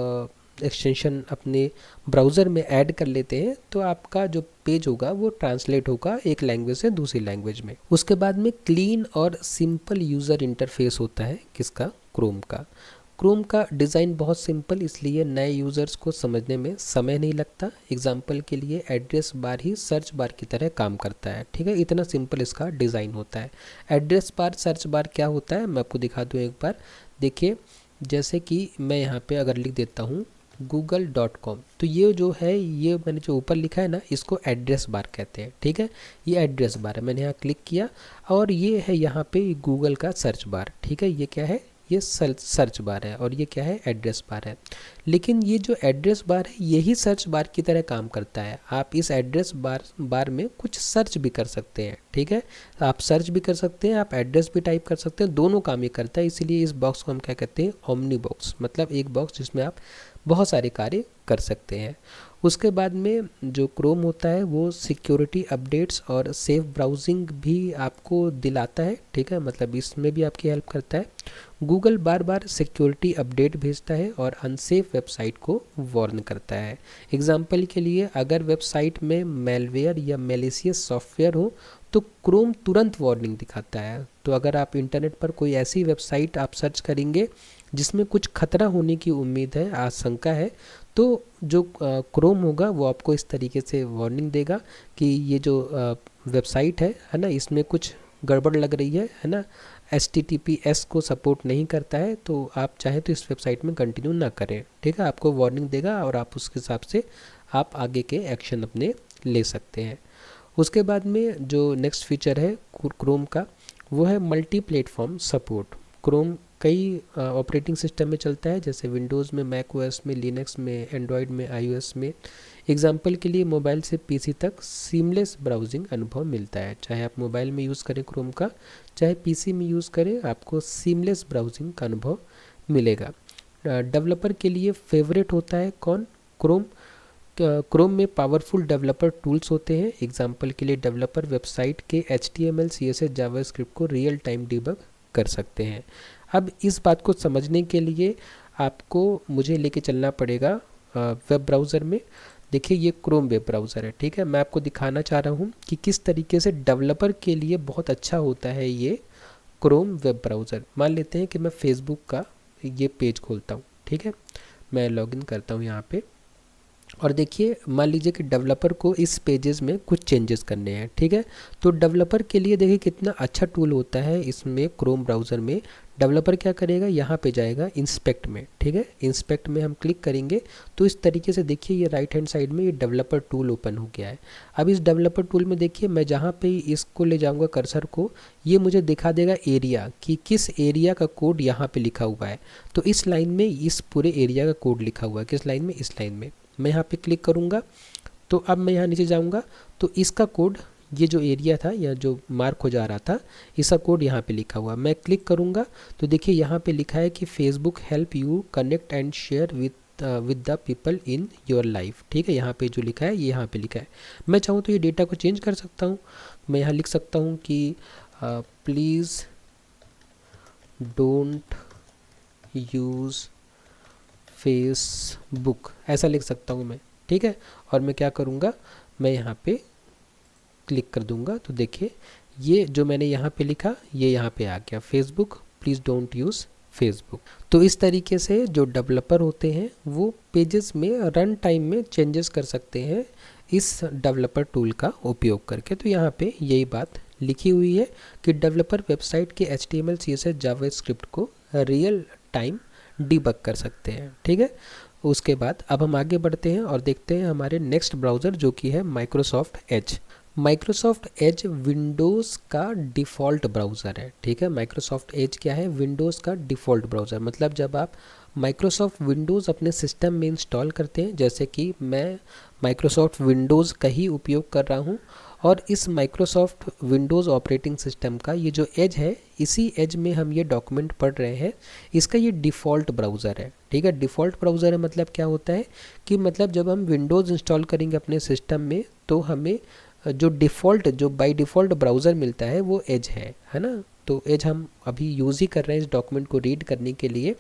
एक्सटेंशन अपने ब्राउज़र में ऐड कर लेते हैं तो आपका जो पेज होगा वो ट्रांसलेट होगा एक लैंग्वेज से दूसरी लैंग्वेज में। उसके बाद में क्लीन और सिंपल यूज़र इंटरफेस होता है किसका, क्रोम का। क्रोम का डिज़ाइन बहुत सिंपल, इसलिए नए यूज़र्स को समझने में समय नहीं लगता। एग्जाम्पल के लिए एड्रेस बार ही सर्च बार की तरह काम करता है, ठीक है, इतना सिंपल इसका डिज़ाइन होता है। एड्रेस बार सर्च बार क्या होता है मैं आपको दिखा दूँ एक बार। देखिए जैसे कि मैं यहाँ पे अगर लिख देता हूँ google.com, तो ये जो है ये मैंने जो ऊपर लिखा है ना इसको एड्रेस बार कहते हैं, ठीक है, ये एड्रेस बार है। मैंने यहाँ क्लिक किया और ये है यहाँ पे गूगल का सर्च बार, ठीक है, ये क्या है, ये सर्च बार है और ये क्या है, एड्रेस बार है। लेकिन ये जो एड्रेस बार है यही सर्च बार की तरह काम करता है। आप इस एड्रेस बार में कुछ सर्च भी कर सकते हैं, ठीक है, आप सर्च भी कर सकते हैं, आप एड्रेस भी टाइप कर सकते हैं, दोनों काम ये करता है। इसीलिए इस बॉक्स को हम क्या कहते हैं, ओमनी बॉक्स, मतलब एक बॉक्स जिसमें आप बहुत सारे कार्य कर सकते हैं। उसके बाद में जो क्रोम होता है वो सिक्योरिटी अपडेट्स और सेफ ब्राउजिंग भी आपको दिलाता है, ठीक है, मतलब इसमें भी आपकी हेल्प करता है। गूगल बार बार सिक्योरिटी अपडेट भेजता है और अनसेफ वेबसाइट को वार्न करता है। एग्जाम्पल के लिए अगर वेबसाइट में मेलवेयर या मेलिशियस सॉफ्टवेयर हो तो क्रोम तुरंत वार्निंग दिखाता है। तो अगर आप इंटरनेट पर कोई ऐसी वेबसाइट आप सर्च करेंगे जिसमें कुछ खतरा होने की उम्मीद है, आशंका है, तो जो क्रोम होगा वो आपको इस तरीके से वार्निंग देगा कि ये जो वेबसाइट है ना, इसमें कुछ गड़बड़ लग रही है ना, HTTPS को सपोर्ट नहीं करता है, तो आप चाहे तो इस वेबसाइट में कंटिन्यू ना करें, ठीक है। आपको वार्निंग देगा और आप उसके हिसाब से आप आगे के एक्शन अपने ले सकते हैं। उसके बाद में जो नेक्स्ट फीचर है क्रोम का, वो है मल्टी प्लेटफॉर्म सपोर्ट। क्रोम कई ऑपरेटिंग सिस्टम में चलता है, जैसे विंडोज़ में, मैक ओएस में, लिनक्स में, एंड्रॉयड में, iOS में। एग्जाम्पल के लिए मोबाइल से पीसी तक सीमलेस ब्राउजिंग अनुभव मिलता है। चाहे आप मोबाइल में यूज़ करें क्रोम का, चाहे पीसी में यूज़ करें, आपको सीमलेस ब्राउजिंग का अनुभव मिलेगा। डेवलपर के लिए फेवरेट होता है कौन? क्रोम। क्रोम में पावरफुल डेवलपर टूल्स होते हैं। एग्जाम्पल के लिए डेवलपर वेबसाइट के HTML, CSS, जावास्क्रिप्ट को रियल टाइम डिबग कर सकते हैं। अब इस बात को समझने के लिए आपको मुझे लेके चलना पड़ेगा वेब ब्राउज़र में। देखिए ये क्रोम वेब ब्राउज़र है, ठीक है। मैं आपको दिखाना चाह रहा हूँ कि किस तरीके से डेवलपर के लिए बहुत अच्छा होता है ये क्रोम वेब ब्राउज़र। मान लेते हैं कि मैं फेसबुक का ये पेज खोलता हूँ, ठीक है। मैं लॉगिन करता हूँ यहाँ पे, और देखिए मान लीजिए कि डेवलपर को इस पेजेस में कुछ चेंजेस करने हैं, ठीक है। तो डेवलपर के लिए देखिए कितना अच्छा टूल होता है इसमें क्रोम ब्राउज़र में। डेवलपर क्या करेगा, यहाँ पे जाएगा इंस्पेक्ट में, ठीक है। इंस्पेक्ट में हम क्लिक करेंगे तो इस तरीके से देखिए ये राइट हैंड साइड में ये डेवलपर टूल ओपन हो गया है। अब इस डेवलपर टूल में देखिए मैं जहाँ पे इसको ले जाऊँगा कर्सर को, ये मुझे दिखा देगा एरिया, कि किस एरिया का कोड यहाँ पे लिखा हुआ है। तो इस लाइन में इस पूरे एरिया का कोड लिखा हुआ है। किस लाइन में? इस लाइन में। मैं यहाँ पे क्लिक करूँगा तो अब मैं यहाँ नीचे जाऊँगा तो इसका कोड, ये जो एरिया था या जो मार्क हो जा रहा था, इसका कोड यहाँ पे लिखा हुआ। मैं क्लिक करूँगा तो देखिए यहाँ पे लिखा है कि Facebook help you connect and share with the people in your life, ठीक है। यहाँ पे जो लिखा है ये यहाँ पे लिखा है। मैं चाहूँ तो ये डेटा को चेंज कर सकता हूँ। मैं यहाँ लिख सकता हूँ कि प्लीज़ डोंट यूज़ फेसबुक, ऐसा लिख सकता हूँ मैं, ठीक है। और मैं क्या करूँगा, मैं यहाँ पे क्लिक कर दूँगा तो देखिए ये जो मैंने यहाँ पे लिखा ये यहाँ पे आ गया, Facebook please don't use Facebook. तो इस तरीके से जो डेवलपर होते हैं वो पेजेस में रन टाइम में चेंजेस कर सकते हैं इस डेवलपर टूल का उपयोग करके। तो यहाँ पे यही बात लिखी हुई है कि डेवलपर वेबसाइट के HTML, CSS, जावास्क्रिप्ट को रियल टाइम डिबग कर सकते हैं, ठीक है। उसके बाद अब हम आगे बढ़ते हैं और देखते हैं हमारे नेक्स्ट ब्राउज़र जो कि है Microsoft Edge. Microsoft Edge Windows का डिफ़ॉल्ट ब्राउज़र है, ठीक है। माइक्रोसॉफ्ट एज क्या है? विंडोज़ का डिफ़ॉल्ट ब्राउज़र। मतलब जब आप माइक्रोसॉफ्ट विंडोज़ अपने सिस्टम में इंस्टॉल करते हैं, जैसे कि मैं माइक्रोसॉफ्ट विंडोज़ का ही उपयोग कर रहा हूँ, और इस माइक्रोसॉफ्ट विंडोज़ ऑपरेटिंग सिस्टम का ये जो एज है, इसी एज में हम ये डॉक्यूमेंट पढ़ रहे हैं। इसका ये डिफ़ॉल्ट ब्राउज़र है, ठीक है। डिफ़ॉल्ट ब्राउज़र है मतलब क्या होता है कि मतलब जब हम विंडोज़ इंस्टॉल करेंगे अपने सिस्टम में तो हमें जो डिफ़ॉल्ट, जो बाय डिफ़ॉल्ट ब्राउज़र मिलता है वो एज है ना। तो एज हम अभी यूज़ ही कर रहे हैं इस डॉक्यूमेंट को रीड करने के लिए।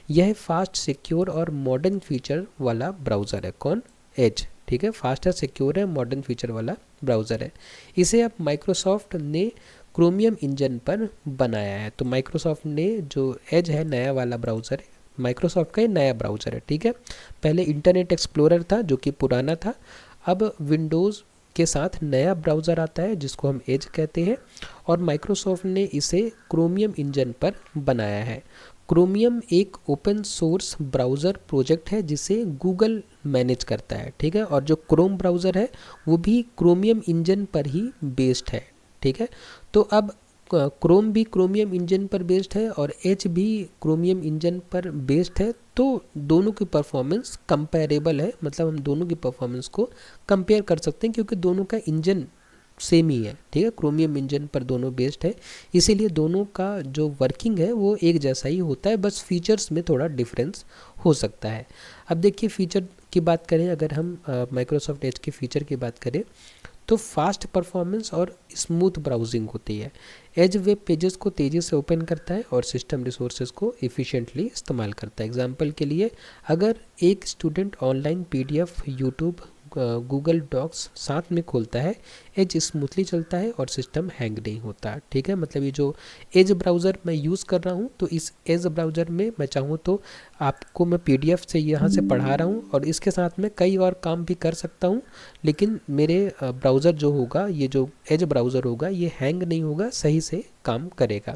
यह फास्ट, सिक्योर और मॉडर्न फीचर वाला ब्राउज़र है। कौन? एज, ठीक है। फास्ट है, सिक्योर है, मॉडर्न फीचर वाला ब्राउज़र है। इसे अब माइक्रोसॉफ्ट ने क्रोमियम इंजन पर बनाया है। तो माइक्रोसॉफ्ट ने जो एज है नया वाला ब्राउज़र है, माइक्रोसॉफ्ट का ये नया ब्राउज़र है, ठीक है। पहले इंटरनेट एक्सप्लोरर था जो कि पुराना था। अब विंडोज़ के साथ नया ब्राउज़र आता है जिसको हम एज कहते हैं, और माइक्रोसॉफ्ट ने इसे क्रोमियम इंजन पर बनाया है। क्रोमियम एक ओपन सोर्स ब्राउज़र प्रोजेक्ट है जिसे गूगल मैनेज करता है, ठीक है। और जो क्रोम ब्राउज़र है वो भी क्रोमियम इंजन पर ही बेस्ड है, ठीक है। तो अब क्रोम भी क्रोमियम इंजन पर बेस्ड है और एज भी क्रोमियम इंजन पर बेस्ड है। तो दोनों की परफॉर्मेंस कंपेरेबल है, मतलब हम दोनों की परफॉर्मेंस को कंपेयर कर सकते हैं क्योंकि दोनों का इंजन सेम ही है, ठीक है। क्रोमियम इंजन पर दोनों बेस्ड है, इसीलिए दोनों का जो वर्किंग है वो एक जैसा ही होता है, बस फीचर्स में थोड़ा डिफरेंस हो सकता है। अब देखिए फीचर की बात करें, अगर हम माइक्रोसॉफ्ट एज के फीचर की बात करें तो फास्ट परफॉर्मेंस और स्मूथ ब्राउजिंग होती है। एज वेब पेजेस को तेज़ी से ओपन करता है और सिस्टम रिसोर्सेज को इफ़िशिएंटली इस्तेमाल करता है। एग्जांपल के लिए अगर एक student online PDF, YouTube, Google docs साथ में खोलता है, एज स्मूथली चलता है और सिस्टम हैंग नहीं होता, ठीक है। मतलब ये जो एज ब्राउज़र मैं यूज़ कर रहा हूँ तो इस एज ब्राउज़र में मैं चाहूँ तो आपको मैं PDF से यहाँ से पढ़ा रहा हूँ और इसके साथ में कई और काम भी कर सकता हूँ, लेकिन मेरे ब्राउज़र जो होगा, ये जो एज ब्राउज़र होगा, ये हैंग नहीं होगा, सही से काम करेगा।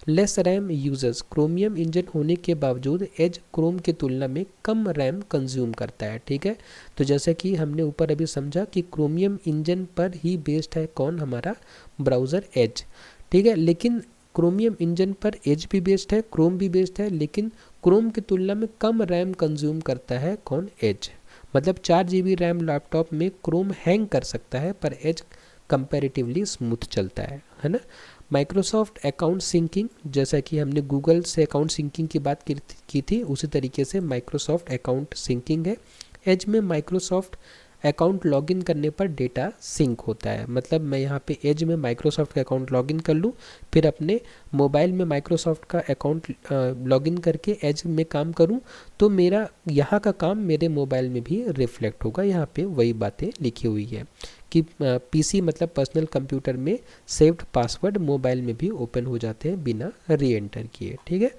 Less RAM users, chromium engine होने के बावजूद एज क्रोम की तुलना में कम रैम कंज्यूम करता है। ठीक है, तो जैसे कि हमने ऊपर अभी समझा कि क्रोमियम इंजन पर ही बेस्ड है कौन, हमारा ब्राउज़र एज। ठीक है, लेकिन क्रोमियम इंजन पर एज भी बेस्ड है, क्रोम भी बेस्ड है, लेकिन क्रोम की तुलना में कम रैम कंज्यूम करता है कौन, एज। मतलब 4 GB रैम लैपटॉप में क्रोम हैंग कर सकता है पर एज कंपैरेटिवली स्मूथ चलता है ना। माइक्रोसॉफ्ट अकाउंट सिंकिंग, जैसा कि हमने गूगल से अकाउंट सिंकिंग की बात की थी, उसी तरीके से माइक्रोसॉफ्ट अकाउंट सिंकिंग है। एज में माइक्रोसॉफ्ट अकाउंट लॉगिन करने पर डेटा सिंक होता है। मतलब मैं यहाँ पे एज में माइक्रोसॉफ्ट का अकाउंट लॉगिन कर लूँ, फिर अपने मोबाइल में माइक्रोसॉफ्ट का अकाउंट लॉगिन करके एज में काम करूँ, तो मेरा यहाँ का काम मेरे मोबाइल में भी रिफ्लेक्ट होगा। यहाँ पे वही बातें लिखी हुई है कि पीसी मतलब पर्सनल कंप्यूटर में सेव्ड पासवर्ड मोबाइल में भी ओपन हो जाते हैं बिना री एंटर किए। ठीक है,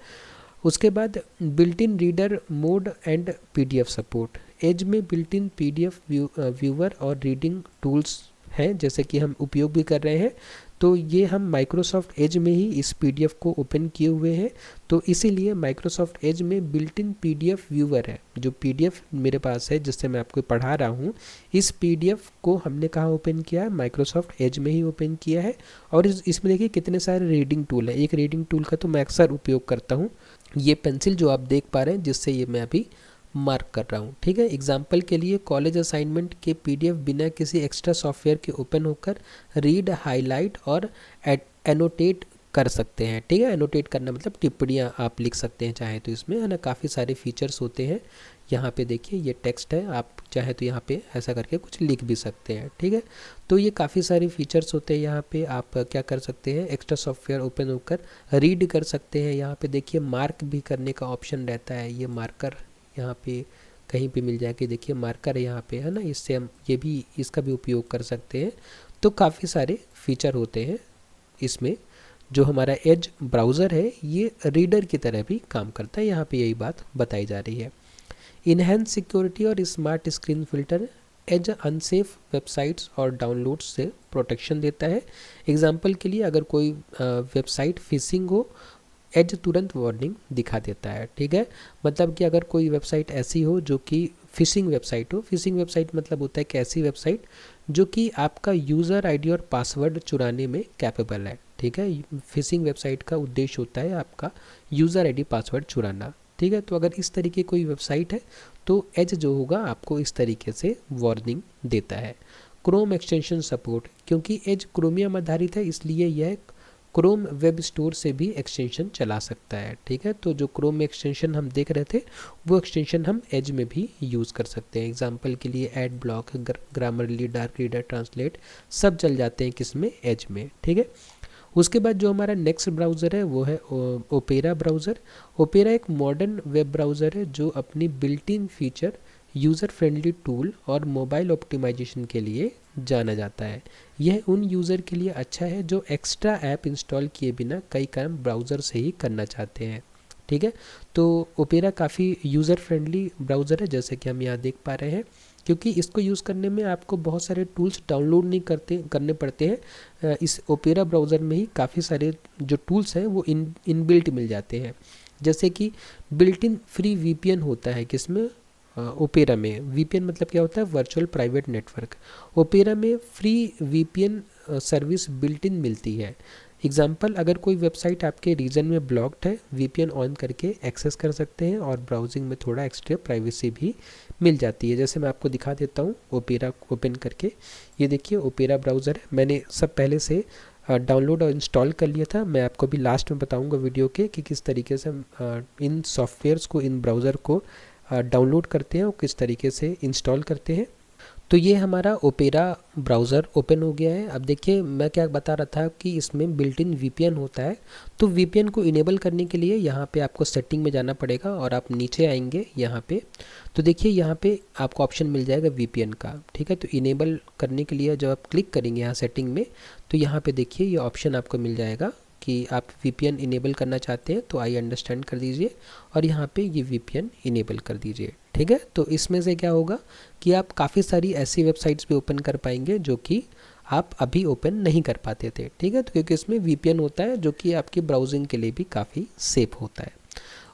उसके बाद built in reader mode and PDF support. Edge में बिल्ट इन पीडीएफ व्यूअर और रीडिंग टूल्स हैं, जैसे कि हम उपयोग भी कर रहे हैं, तो ये हम माइक्रोसॉफ्ट एज में ही इस पीडीएफ को ओपन किए हुए हैं। तो इसीलिए माइक्रोसॉफ्ट एज में बिल्ट इन पीडीएफ व्यूअर है। जो पीडीएफ मेरे पास है जिससे मैं आपको पढ़ा रहा हूँ, इस पीडीएफ को हमने कहाँ ओपन किया है, माइक्रोसॉफ्ट एज में ही ओपन किया है। और इसमें देखिए कितने सारे रीडिंग टूल है। एक रीडिंग टूल का तो मैं अक्सर उपयोग करता हूँ, ये पेंसिल जो आप देख पा रहे हैं, जिससे ये मैं अभी मार्क कर रहा हूँ। ठीक है, एग्जाम्पल के लिए कॉलेज असाइनमेंट के पीडीएफ बिना किसी एक्स्ट्रा सॉफ्टवेयर के ओपन होकर रीड, हाईलाइट और एनोटेट कर सकते हैं। ठीक है, एनोटेट करना मतलब टिप्पणियाँ आप लिख सकते हैं चाहे तो, इसमें है ना काफ़ी सारे फीचर्स होते हैं। यहाँ पे देखिए ये टेक्स्ट है, आप चाहे तो यहाँ पे ऐसा करके कुछ लिख भी सकते हैं। ठीक है, तो ये काफ़ी सारे फीचर्स होते हैं। यहाँ पे आप क्या कर सकते हैं, एक्स्ट्रा सॉफ्टवेयर ओपन होकर रीड कर सकते हैं। यहाँ पे देखिए मार्क भी करने का ऑप्शन रहता है, ये मार्कर यहाँ पे कहीं पे मिल जाएगी, देखिए मार्कर है यहाँ पे, है ना, इससे हम ये भी इसका भी उपयोग कर सकते हैं। तो काफ़ी सारे फीचर होते हैं इसमें। जो हमारा एज ब्राउज़र है ये रीडर की तरह भी काम करता है, यहाँ पे यही बात बताई जा रही है। इनहेंस सिक्योरिटी और smart screen filter, Edge unsafe websites और डाउनलोड्स से प्रोटेक्शन देता है। एग्जाम्पल के लिए अगर कोई वेबसाइट फिशिंग हो, एज तुरंत वार्निंग दिखा देता है। ठीक है, मतलब कि अगर कोई वेबसाइट ऐसी हो जो कि फिशिंग वेबसाइट हो, फिशिंग वेबसाइट मतलब होता है कि ऐसी वेबसाइट जो कि आपका यूज़र आईडी और पासवर्ड चुराने में कैपेबल है। ठीक है, फिशिंग वेबसाइट का उद्देश्य होता है आपका यूज़र आईडी पासवर्ड चुराना। ठीक है, तो अगर इस तरीके कोई वेबसाइट है तो एज जो होगा आपको इस तरीके से वार्निंग देता है। क्रोम एक्सटेंशन सपोर्ट, क्योंकि एज क्रोमियम आधारित है इसलिए यह क्रोम वेब स्टोर से भी एक्सटेंशन चला सकता है। ठीक है, तो जो क्रोम में एक्सटेंशन हम देख रहे थे वो एक्सटेंशन हम एज में भी यूज़ कर सकते हैं। एग्जांपल के लिए ad block, Grammarly, dark reader, translate सब चल जाते हैं किसमें, एज में। ठीक है, उसके बाद जो हमारा नेक्स्ट ब्राउज़र है वो है ओपेरा ब्राउज़र। ओपेरा एक मॉडर्न वेब ब्राउज़र है जो अपनी built in feature, user friendly tool और मोबाइल ऑप्टिमाइजेशन के लिए जाना जाता है। यह उन यूज़र के लिए अच्छा है जो एक्स्ट्रा ऐप इंस्टॉल किए बिना कई काम ब्राउज़र से ही करना चाहते हैं। ठीक है, तो ओपेरा काफ़ी यूज़र फ्रेंडली ब्राउज़र है, जैसे कि हम यहाँ देख पा रहे हैं, क्योंकि इसको यूज़ करने में आपको बहुत सारे टूल्स डाउनलोड नहीं करने पड़ते हैं। इस ओपेरा ब्राउज़र में ही काफ़ी सारे जो टूल्स हैं वो इनबिल्ट मिल जाते हैं। जैसे कि बिल्ट इन फ्री वीपीएन होता है किसमें, ओपेरा में। वीपीएन मतलब क्या होता है, वर्चुअल प्राइवेट नेटवर्क। ओपेरा में free VPN service built in मिलती है। एग्जाम्पल, अगर कोई वेबसाइट आपके रीजन में ब्लॉक्ड है, वीपीएन ऑन करके एक्सेस कर सकते हैं और ब्राउजिंग में थोड़ा एक्स्ट्रा प्राइवेसी भी मिल जाती है। जैसे मैं आपको दिखा देता हूँ ओपेरा ओपन करके, ये देखिए ओपेरा ब्राउज़र है, मैंने सब पहले से डाउनलोड और इंस्टॉल कर लिया था। मैं आपको भी लास्ट में बताऊँगा वीडियो के कि किस तरीके से हम इन सॉफ्टवेयर्स को, इन ब्राउज़र को डाउनलोड करते हैं और किस तरीके से इंस्टॉल करते हैं। तो ये हमारा ओपेरा ब्राउज़र ओपन हो गया है। अब देखिए मैं क्या बता रहा था कि इसमें बिल्ट इन वीपीएन होता है। तो वीपीएन को इनेबल करने के लिए यहाँ पे आपको सेटिंग में जाना पड़ेगा और आप नीचे आएंगे यहाँ पे, तो देखिए यहाँ पे आपको ऑप्शन मिल जाएगा वीपीएन का। ठीक है, तो इनेबल करने के लिए जब आप क्लिक करेंगे यहाँ सेटिंग में, तो यहाँ पे देखिए ये ऑप्शन आपको मिल जाएगा कि आप वीपीएन इनेबल करना चाहते हैं, तो आई अंडरस्टैंड कर दीजिए और यहाँ पे ये वीपीएन इनेबल कर दीजिए। ठीक है, तो इसमें से क्या होगा कि आप काफ़ी सारी ऐसी वेबसाइट्स भी ओपन कर पाएंगे जो कि आप अभी ओपन नहीं कर पाते थे, ठीक है। तो क्योंकि इसमें VPN होता है जो कि आपकी ब्राउजिंग के लिए भी काफ़ी सेफ होता है।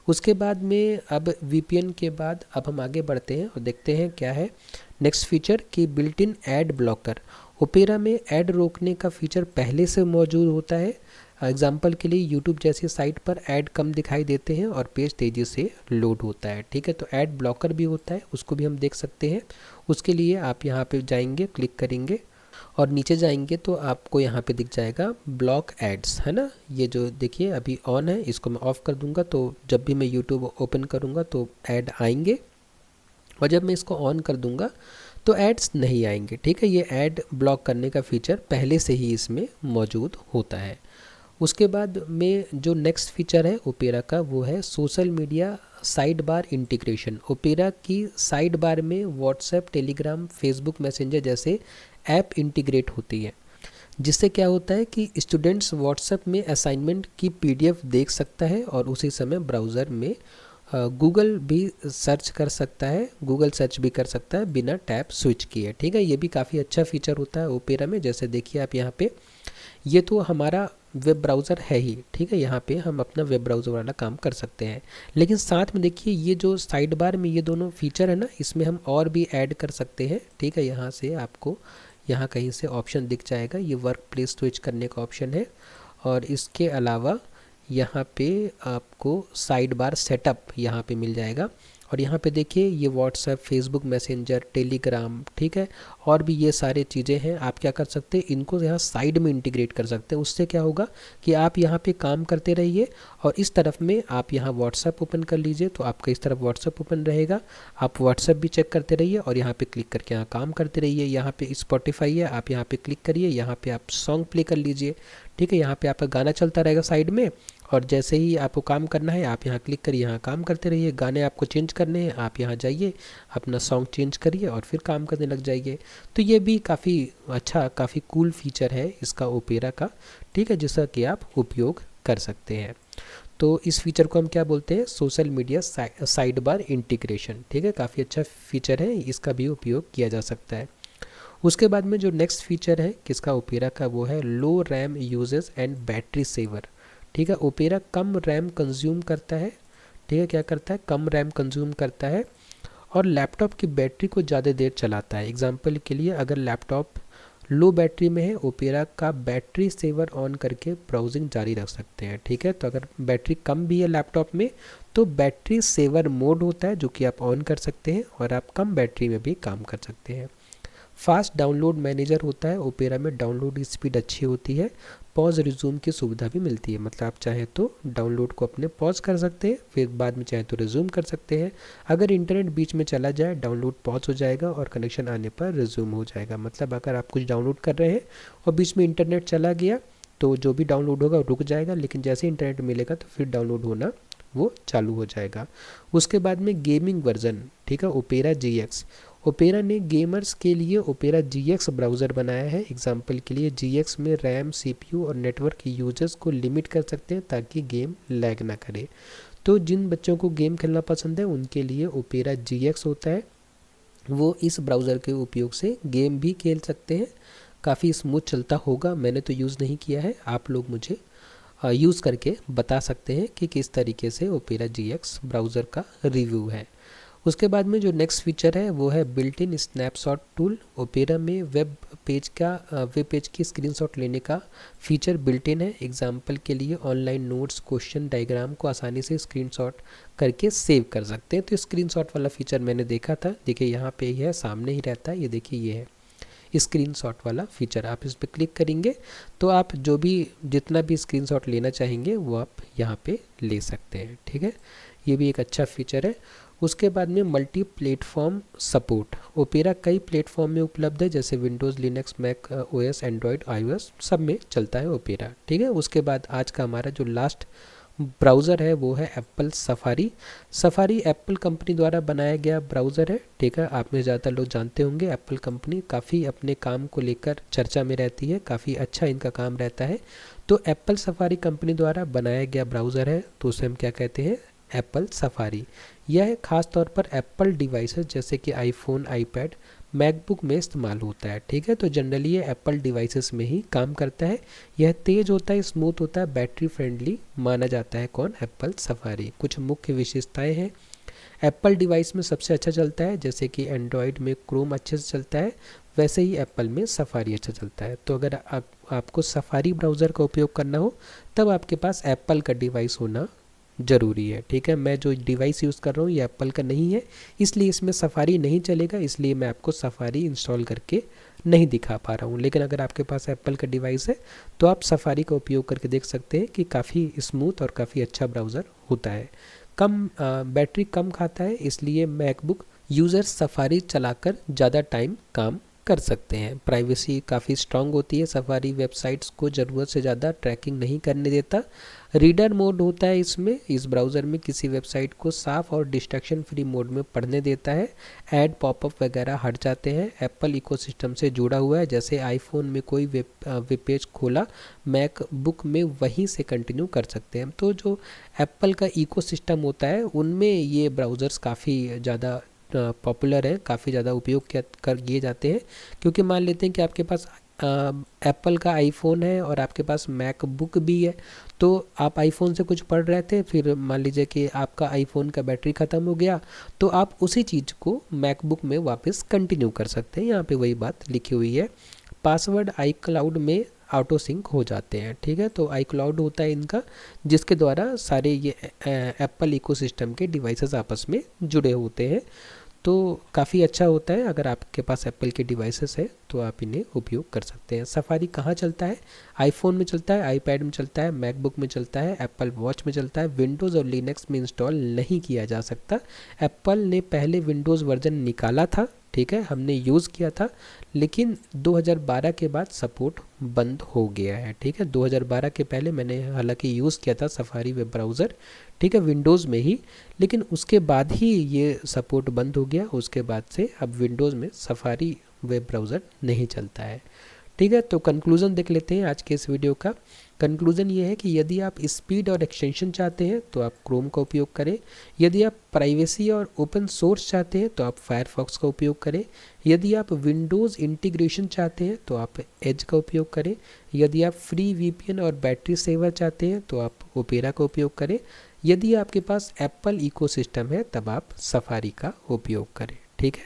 उसके बाद में अब VPN के बाद अब हम आगे बढ़ते हैं और देखते हैं क्या है नेक्स्ट फीचर कि built in add blocker. Opera में ऐड रोकने का फीचर पहले से मौजूद होता है। एग्जाम्पल के लिए यूट्यूब जैसी साइट पर ऐड कम दिखाई देते हैं और पेज तेज़ी से लोड होता है, ठीक है। तो ऐड ब्लॉकर भी होता है, उसको भी हम देख सकते हैं। उसके लिए आप यहाँ पे जाएंगे, क्लिक करेंगे और नीचे जाएंगे तो आपको यहाँ पे दिख जाएगा ब्लॉक एड्स, है ना। ये जो देखिए अभी ऑन है, इसको मैं ऑफ़ कर दूंगा तो जब भी मैं यूट्यूब ओपन करूँगा तो ऐड आएंगे, और जब मैं इसको ऑन कर दूंगा तो एड्स नहीं आएंगे, ठीक है। ये ऐड ब्लॉक करने का फीचर पहले से ही इसमें मौजूद होता है। उसके बाद में जो नेक्स्ट फीचर है ओपेरा का वो है social media side bar integration. Opera की साइड बार में व्हाट्सएप, टेलीग्राम, फेसबुक मैसेंजर जैसे ऐप इंटीग्रेट होती है, जिससे क्या होता है कि स्टूडेंट्स व्हाट्सएप में असाइनमेंट की PDF देख सकता है और उसी समय ब्राउज़र में गूगल भी सर्च कर सकता है, गूगल सर्च भी कर सकता है बिना टैब स्विच किए, ठीक है। ये भी काफ़ी अच्छा फीचर होता है ओपेरा में। जैसे देखिए आप यहाँ पे, ये तो हमारा वेब ब्राउज़र है ही, ठीक है। यहाँ पे हम अपना वेब ब्राउज़र वाला काम कर सकते हैं, लेकिन साथ में देखिए ये जो साइड बार में ये दोनों फीचर है ना, इसमें हम और भी ऐड कर सकते हैं, ठीक है। यहाँ से आपको यहाँ कहीं से ऑप्शन दिख जाएगा, ये वर्क प्लेस स्विच करने का ऑप्शन है। और इसके अलावा यहाँ पे आपको साइड बार सेटअप यहाँ पे मिल जाएगा। और यहाँ पे देखिए ये व्हाट्सएप, फेसबुक मैसेंजर, टेलीग्राम, ठीक है, और भी ये सारे चीज़ें हैं। आप क्या कर सकते हैं, इनको यहाँ साइड में इंटीग्रेट कर सकते हैं। उससे क्या होगा कि आप यहाँ पे काम करते रहिए और इस तरफ में आप यहाँ व्हाट्सएप ओपन कर लीजिए तो आपका इस तरफ व्हाट्सएप ओपन रहेगा। आप व्हाट्सएप भी चेक करते रहिए और यहाँ पे क्लिक करके यहाँ काम करते रहिए। यहाँ पे स्पॉटिफाई है, आप यहाँ पे क्लिक करिए, यहाँ पे आप सॉन्ग प्ले कर लीजिए, ठीक है। यहाँ पे आपका गाना चलता रहेगा साइड में, और जैसे ही आपको काम करना है आप यहाँ क्लिक करिए, यहाँ काम करते रहिए। गाने आपको चेंज करने हैं, आप यहाँ जाइए, अपना सॉन्ग चेंज करिए और फिर काम करने लग जाइए। तो ये भी काफ़ी अच्छा, काफ़ी कूल फीचर है इसका ओपेरा का, ठीक है, जिसका कि आप उपयोग कर सकते हैं। तो इस फीचर को हम क्या बोलते हैं, social media side bar integration, ठीक है। काफ़ी अच्छा फीचर है, इसका भी उपयोग किया जा सकता है। उसके बाद में जो नेक्स्ट फीचर है किसका, ओपेरा का, वो है low RAM uses and battery saver, ठीक है। ओपेरा कम रैम कंज्यूम करता है, ठीक है। क्या करता है, कम रैम कंज्यूम करता है और लैपटॉप की बैटरी को ज़्यादा देर चलाता है। एग्जांपल के लिए अगर लैपटॉप लो बैटरी में है, ओपेरा का बैटरी सेवर ऑन करके ब्राउजिंग जारी रख सकते हैं, ठीक है। तो अगर बैटरी कम भी है लैपटॉप में तो बैटरी सेवर मोड होता है जो कि आप ऑन कर सकते हैं और आप कम बैटरी में भी काम कर सकते हैं। फास्ट डाउनलोड मैनेजर होता है ओपेरा में, डाउनलोड की स्पीड अच्छी होती है। पॉज रिज्यूम की सुविधा भी मिलती है, मतलब आप चाहें तो डाउनलोड को अपने पॉज कर सकते हैं, फिर बाद में चाहें तो रिज्यूम कर सकते हैं। अगर इंटरनेट बीच में चला जाए डाउनलोड पॉज हो जाएगा और कनेक्शन आने पर रिज्यूम हो जाएगा। मतलब अगर आप कुछ डाउनलोड कर रहे हैं और बीच में इंटरनेट चला गया तो जो भी डाउनलोड होगा रुक जाएगा, लेकिन जैसे इंटरनेट मिलेगा तो फिर डाउनलोड होना वो चालू हो जाएगा। उसके बाद में गेमिंग वर्जन, ठीक है, ओपेरा GX। ओपेरा ने गेमर्स के लिए ओपेरा GX ब्राउज़र बनाया है। एग्जाम्पल के लिए GX में रैम, CPU और नेटवर्क यूजर्स को लिमिट कर सकते हैं ताकि गेम लैग ना करे। तो जिन बच्चों को गेम खेलना पसंद है उनके लिए ओपेरा GX होता है, वो इस ब्राउज़र के उपयोग से गेम भी खेल सकते हैं। काफ़ी स्मूथ चलता होगा, मैंने तो यूज़ नहीं किया है, आप लोग मुझे यूज़ करके बता सकते हैं कि किस तरीके से ओपेरा GX ब्राउज़र का रिव्यू है। उसके बाद में जो नेक्स्ट फीचर है वो है built in snapshot tool. Opera में वेब पेज की स्क्रीनशॉट लेने का फीचर बिल्ट इन है। एग्जाम्पल के लिए ऑनलाइन नोट्स, क्वेश्चन, डायग्राम को आसानी से स्क्रीनशॉट करके सेव कर सकते हैं। तो स्क्रीनशॉट वाला फीचर मैंने देखा था, देखिए यहाँ पे ही है, सामने ही रहता है, ये देखिए ये है स्क्रीनशॉट वाला फीचर। आप इस पर क्लिक करेंगे तो आप जो भी जितना भी स्क्रीनशॉट लेना चाहेंगे वो आप यहाँ पे ले सकते हैं, ठीक है। ये भी एक अच्छा फीचर है। उसके बाद में मल्टी प्लेटफॉर्म सपोर्ट। ओपेरा कई प्लेटफॉर्म में उपलब्ध है, जैसे Windows, Linux, Mac OS, Android, iOS सब में चलता है ओपेरा, ठीक है। उसके बाद आज का हमारा जो लास्ट ब्राउज़र है वो है Apple safari. Safari Apple company द्वारा बनाया गया ब्राउज़र है, ठीक है। आप में ज़्यादातर लोग जानते होंगे एप्पल कंपनी काफ़ी अपने काम को लेकर चर्चा में रहती है, काफ़ी अच्छा इनका काम रहता है। तो एप्पल सफारी कंपनी द्वारा बनाया गया ब्राउज़र है, तो उसे हम क्या कहते हैं, एप्पल सफारी। यह खास तौर पर एप्पल डिवाइसेस जैसे कि आईफोन, आईपैड, मैकबुक में इस्तेमाल होता है। ठीक है, तो जनरली ये एप्पल डिवाइसेस में ही काम करता है। यह तेज़ होता है, स्मूथ होता है, बैटरी फ्रेंडली माना जाता है। कौन? Apple safari. कुछ मुख्य विशेषताएं हैं। एप्पल डिवाइस में सबसे अच्छा चलता है, जैसे कि एंड्रॉयड में क्रोम अच्छे से चलता है, वैसे ही एप्पल में सफारी अच्छा चलता है। तो अगर आपको सफारी ब्राउज़र का उपयोग करना हो तब आपके पास एप्पल का डिवाइस होना ज़रूरी है। ठीक है, मैं जो डिवाइस यूज़ कर रहा हूँ ये एप्पल का नहीं है, इसलिए इसमें सफारी नहीं चलेगा, इसलिए मैं आपको सफारी इंस्टॉल करके नहीं दिखा पा रहा हूँ। लेकिन अगर आपके पास एप्पल का डिवाइस है तो आप सफारी का उपयोग करके देख सकते हैं कि काफ़ी स्मूथ और काफ़ी अच्छा ब्राउज़र होता है। बैटरी कम खाता है, इसलिए मैकबुक यूज़र सफारी चलाकर ज़्यादा टाइम काम कर सकते हैं। प्राइवेसी काफ़ी स्ट्रांग होती है, सफारी वेबसाइट्स को ज़रूरत से ज़्यादा ट्रैकिंग नहीं करने देता। रीडर मोड होता है इसमें, इस ब्राउज़र में किसी वेबसाइट को साफ और डिस्ट्रैक्शन फ्री मोड में पढ़ने देता है। ऐड पॉपअप वगैरह हट जाते हैं। एप्पल इकोसिस्टम से जुड़ा हुआ है, जैसे आईफोन में कोई वेब पेज खोला, मैकबुक में वहीं से कंटिन्यू कर सकते हैं। तो जो एप्पल का इकोसिस्टम होता है उनमें ये ब्राउज़र्स काफ़ी ज़्यादा पॉपुलर है, काफ़ी ज़्यादा उपयोग किए जाते हैं। क्योंकि मान लेते हैं कि आपके पास एप्पल का आईफोन है और आपके पास मैकबुक भी है, तो आप आईफोन से कुछ पढ़ रहे थे, फिर मान लीजिए कि आपका आईफोन का बैटरी ख़त्म हो गया, तो आप उसी चीज़ को मैकबुक में वापस कंटिन्यू कर सकते हैं। यहाँ पे वही बात लिखी हुई है। पासवर्ड iCloud में ऑटो सिंक हो जाते हैं। ठीक है, तो iCloud होता है इनका, जिसके द्वारा सारे ये एप्पल इकोसिस्टम के डिवाइसेस आपस में जुड़े होते हैं। तो काफ़ी अच्छा होता है। अगर आपके पास एप्पल के डिवाइसेस है तो आप इन्हें उपयोग कर सकते हैं। सफारी कहाँ चलता है? आईफोन में चलता है, आईपैड में चलता है, मैकबुक में चलता है, एप्पल वॉच में चलता है। विंडोज़ और लिनक्स में इंस्टॉल नहीं किया जा सकता। एप्पल ने पहले विंडोज़ वर्जन निकाला था, ठीक है, हमने यूज़ किया था, लेकिन 2012 के बाद सपोर्ट बंद हो गया है। ठीक है, 2012 के पहले मैंने हालांकि यूज़ किया था सफारी वेब ब्राउज़र, ठीक है, विंडोज़ में ही, लेकिन उसके बाद ही ये सपोर्ट बंद हो गया। उसके बाद से अब विंडोज़ में सफारी वेब ब्राउज़र नहीं चलता है। ठीक है, तो कंक्लूज़न देख लेते हैं आज के इस वीडियो का। कंक्लूज़न ये है कि यदि आप स्पीड और एक्सटेंशन चाहते हैं तो आप क्रोम का उपयोग करें। यदि आप प्राइवेसी और ओपन सोर्स चाहते हैं तो आप फायरफॉक्स का उपयोग करें। यदि आप विंडोज़ इंटीग्रेशन चाहते हैं तो आप एज का उपयोग करें। यदि आप फ्री वीपीएन और बैटरी सेवर चाहते हैं तो आप ओपेरा का उपयोग करें। यदि आपके पास एप्पल इकोसिस्टम है तब आप सफारी का उपयोग करें। ठीक है,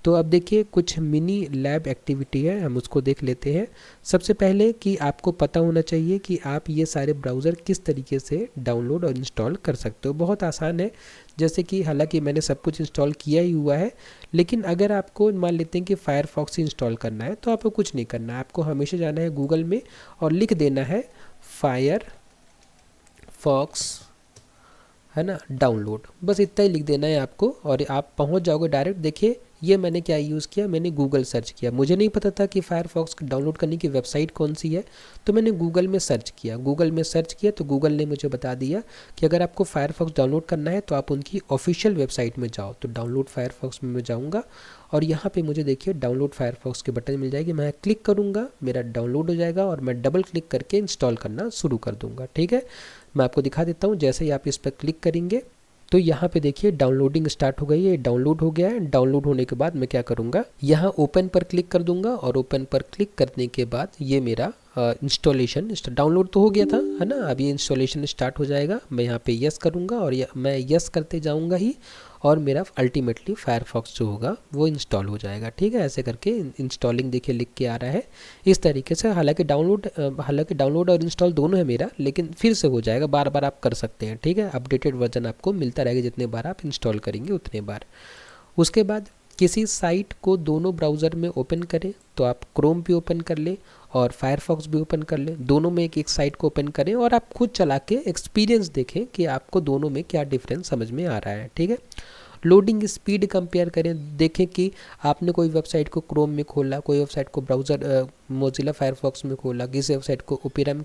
तो अब देखिए कुछ मिनी लैब एक्टिविटी है, हम उसको देख लेते हैं। सबसे पहले कि आपको पता होना चाहिए कि आप ये सारे ब्राउज़र किस तरीके से डाउनलोड और इंस्टॉल कर सकते हो। बहुत आसान है, जैसे कि हालांकि मैंने सब कुछ इंस्टॉल किया ही हुआ है, लेकिन अगर आपको मान लेते हैं कि फायरफॉक्स इंस्टॉल करना है तो आपको कुछ नहीं करना है। आपको हमेशा जाना है गूगल में और लिख देना है फायरफॉक्स, है ना, डाउनलोड, बस इतना ही लिख देना है आपको और आप पहुंच जाओगे डायरेक्ट। देखिए ये मैंने क्या यूज़ किया, मैंने गूगल सर्च किया, मुझे नहीं पता था कि फायरफॉक्स डाउनलोड करने की वेबसाइट कौन सी है, तो मैंने गूगल में सर्च किया। तो गूगल ने मुझे बता दिया कि अगर आपको फायरफॉक्स डाउनलोड करना है तो आप उनकी ऑफिशियल वेबसाइट में जाओ। तो डाउनलोड फायरफॉक्स में मैं जाऊँगा और यहाँ पे मुझे देखिए डाउनलोड फायरफॉक्स की बटन मिल जाएगी। मैं क्लिक करूँगा, मेरा डाउनलोड हो जाएगा और मैं डबल क्लिक करके इंस्टॉल करना शुरू कर दूँगा। ठीक है, मैं आपको दिखा देता हूँ। जैसे ही आप इस पर क्लिक करेंगे तो यहाँ पे देखिए डाउनलोडिंग स्टार्ट हो गई है, डाउनलोड हो गया है। डाउनलोड होने के बाद मैं क्या करूँगा, यहाँ ओपन पर क्लिक कर दूंगा और ओपन पर क्लिक करने के बाद ये मेरा इंस्टॉलेशन डाउनलोड तो हो गया था, है ना। अब ये इंस्टॉलेशन स्टार्ट हो जाएगा। मैं यहाँ पे यस करूँगा और मैं यस करते जाऊँगा ही और मेरा अल्टीमेटली फायरफॉक्स जो होगा वो इंस्टॉल हो जाएगा। ठीक है, ऐसे करके इंस्टॉलिंग देखिए लिख के आ रहा है इस तरीके से। हालांकि डाउनलोड और इंस्टॉल दोनों है मेरा, लेकिन फिर से हो जाएगा, बार बार आप कर सकते हैं। ठीक है, अपडेटेड वर्जन आपको मिलता रहेगा, जितने बार आप इंस्टॉल करेंगे उतने बार। उसके बाद किसी साइट को दोनों ब्राउज़र में ओपन करें तो आप क्रोम भी ओपन कर लें और फायरफॉक्स भी ओपन कर लें। दोनों में एक साइट को ओपन करें और आप खुद चला के एक्सपीरियंस देखें कि आपको दोनों में क्या डिफरेंस समझ में आ रहा है। ठीक है, लोडिंग स्पीड कंपेयर करें, देखें कि आपने कोई वेबसाइट को क्रोम में खोला, कोई वेबसाइट को ब्राउज़र मोजिला फायरफॉक्स में खोला, किसी वेबसाइट को ओपेरा में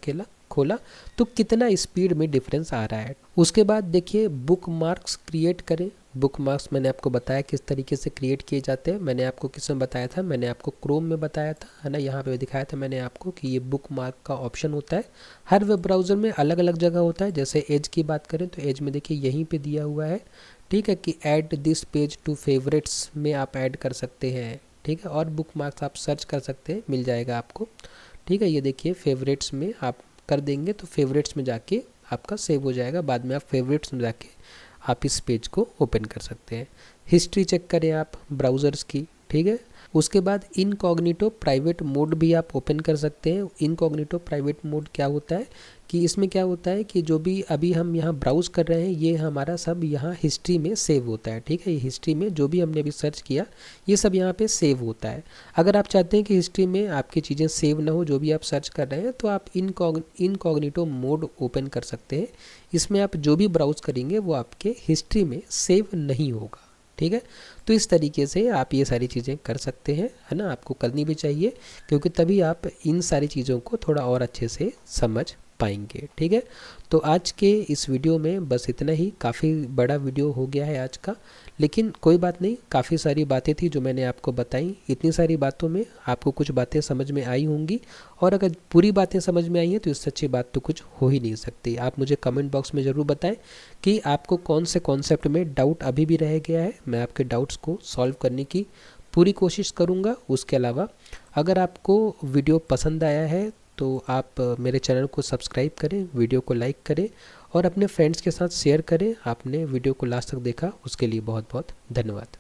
खोला तो कितना स्पीड में डिफरेंस आ रहा है। उसके बाद देखिए बुक मार्क्स क्रिएट करें। बुक मार्क्स मैंने आपको बताया किस तरीके से क्रिएट किए जाते हैं। मैंने आपको किस में बताया था, मैंने आपको क्रोम में बताया था, है ना। यहाँ पे दिखाया था मैंने आपको कि ये बुक मार्क का ऑप्शन होता है। हर वेब ब्राउज़र में अलग अलग जगह होता है। जैसे एज की बात करें तो एज में देखिए यहीं पे दिया हुआ है, ठीक है, कि add this page to favourites में आप ऐड कर सकते हैं। ठीक है। और बुक मार्क्स आप सर्च कर सकते हैं, मिल जाएगा आपको, ठीक है। ये देखिए फेवरेट्स में आप कर देंगे तो फेवरेट्स में जाके आपका सेव हो जाएगा, बाद में आप फेवरेट्स में जाके आप इस पेज को ओपन कर सकते हैं। हिस्ट्री चेक करें आप ब्राउज़र्स की, ठीक है। उसके बाद इनकॉग्निटो प्राइवेट मोड भी आप ओपन कर सकते हैं। इनकॉग्निटो प्राइवेट मोड क्या होता है कि इसमें क्या होता है कि जो भी अभी हम यहाँ ब्राउज़ कर रहे हैं ये हमारा सब यहाँ हिस्ट्री में सेव होता है, ठीक है। ये हिस्ट्री में जो भी हमने अभी सर्च किया ये सब यहाँ पे सेव होता है। अगर आप चाहते हैं कि हिस्ट्री में आपकी चीज़ें सेव ना हो, जो भी आप सर्च कर रहे हैं, तो आप इनकॉग्निटो मोड ओपन कर सकते हैं। इसमें आप जो भी ब्राउज़ करेंगे वो आपके हिस्ट्री में सेव नहीं होगा, ठीक है। तो इस तरीके से आप ये सारी चीज़ें कर सकते हैं, है ना। आपको करनी भी चाहिए क्योंकि तभी आप इन सारी चीज़ों को थोड़ा और अच्छे से समझ पाएंगे, ठीक है। तो आज के इस वीडियो में बस इतना ही, काफ़ी बड़ा वीडियो हो गया है आज का, लेकिन कोई बात नहीं, काफ़ी सारी बातें थी जो मैंने आपको बताई। इतनी सारी बातों में आपको कुछ बातें समझ में आई होंगी, और अगर पूरी बातें समझ में आई हैं तो इससे अच्छी बात तो कुछ हो ही नहीं सकती। आप मुझे कमेंट बॉक्स में ज़रूर बताएं कि आपको कौन से कॉन्सेप्ट में डाउट अभी भी रह गया है। मैं आपके डाउट्स को सॉल्व करने की पूरी कोशिश करूँगा। उसके अलावा अगर आपको वीडियो पसंद आया है तो आप मेरे चैनल को सब्सक्राइब करें, वीडियो को लाइक करें और अपने फ्रेंड्स के साथ शेयर करें। आपने वीडियो को लास्ट तक देखा उसके लिए बहुत बहुत धन्यवाद।